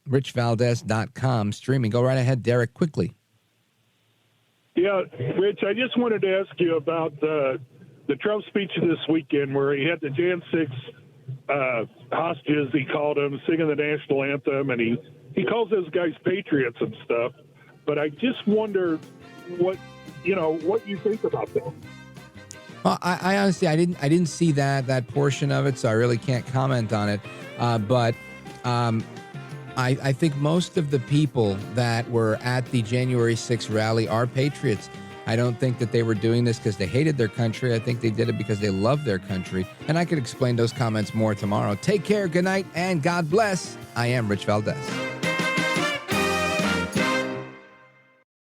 RichValdez.com streaming. Go right ahead, Derek, quickly. Yeah, Rich, I just wanted to ask you about the Trump speech this weekend where he had the Jan 6 hostages, he called them, singing the national anthem, and he calls those guys patriots and stuff. But I just wonder what you think about that. Well, I honestly, I didn't see that portion of it, so I really can't comment on it. But I think most of the people that were at the January 6th rally are patriots. I don't think that they were doing this because they hated their country. I think they did it because they love their country. And I could explain those comments more tomorrow. Take care, good night, and God bless. I am Rich Valdez.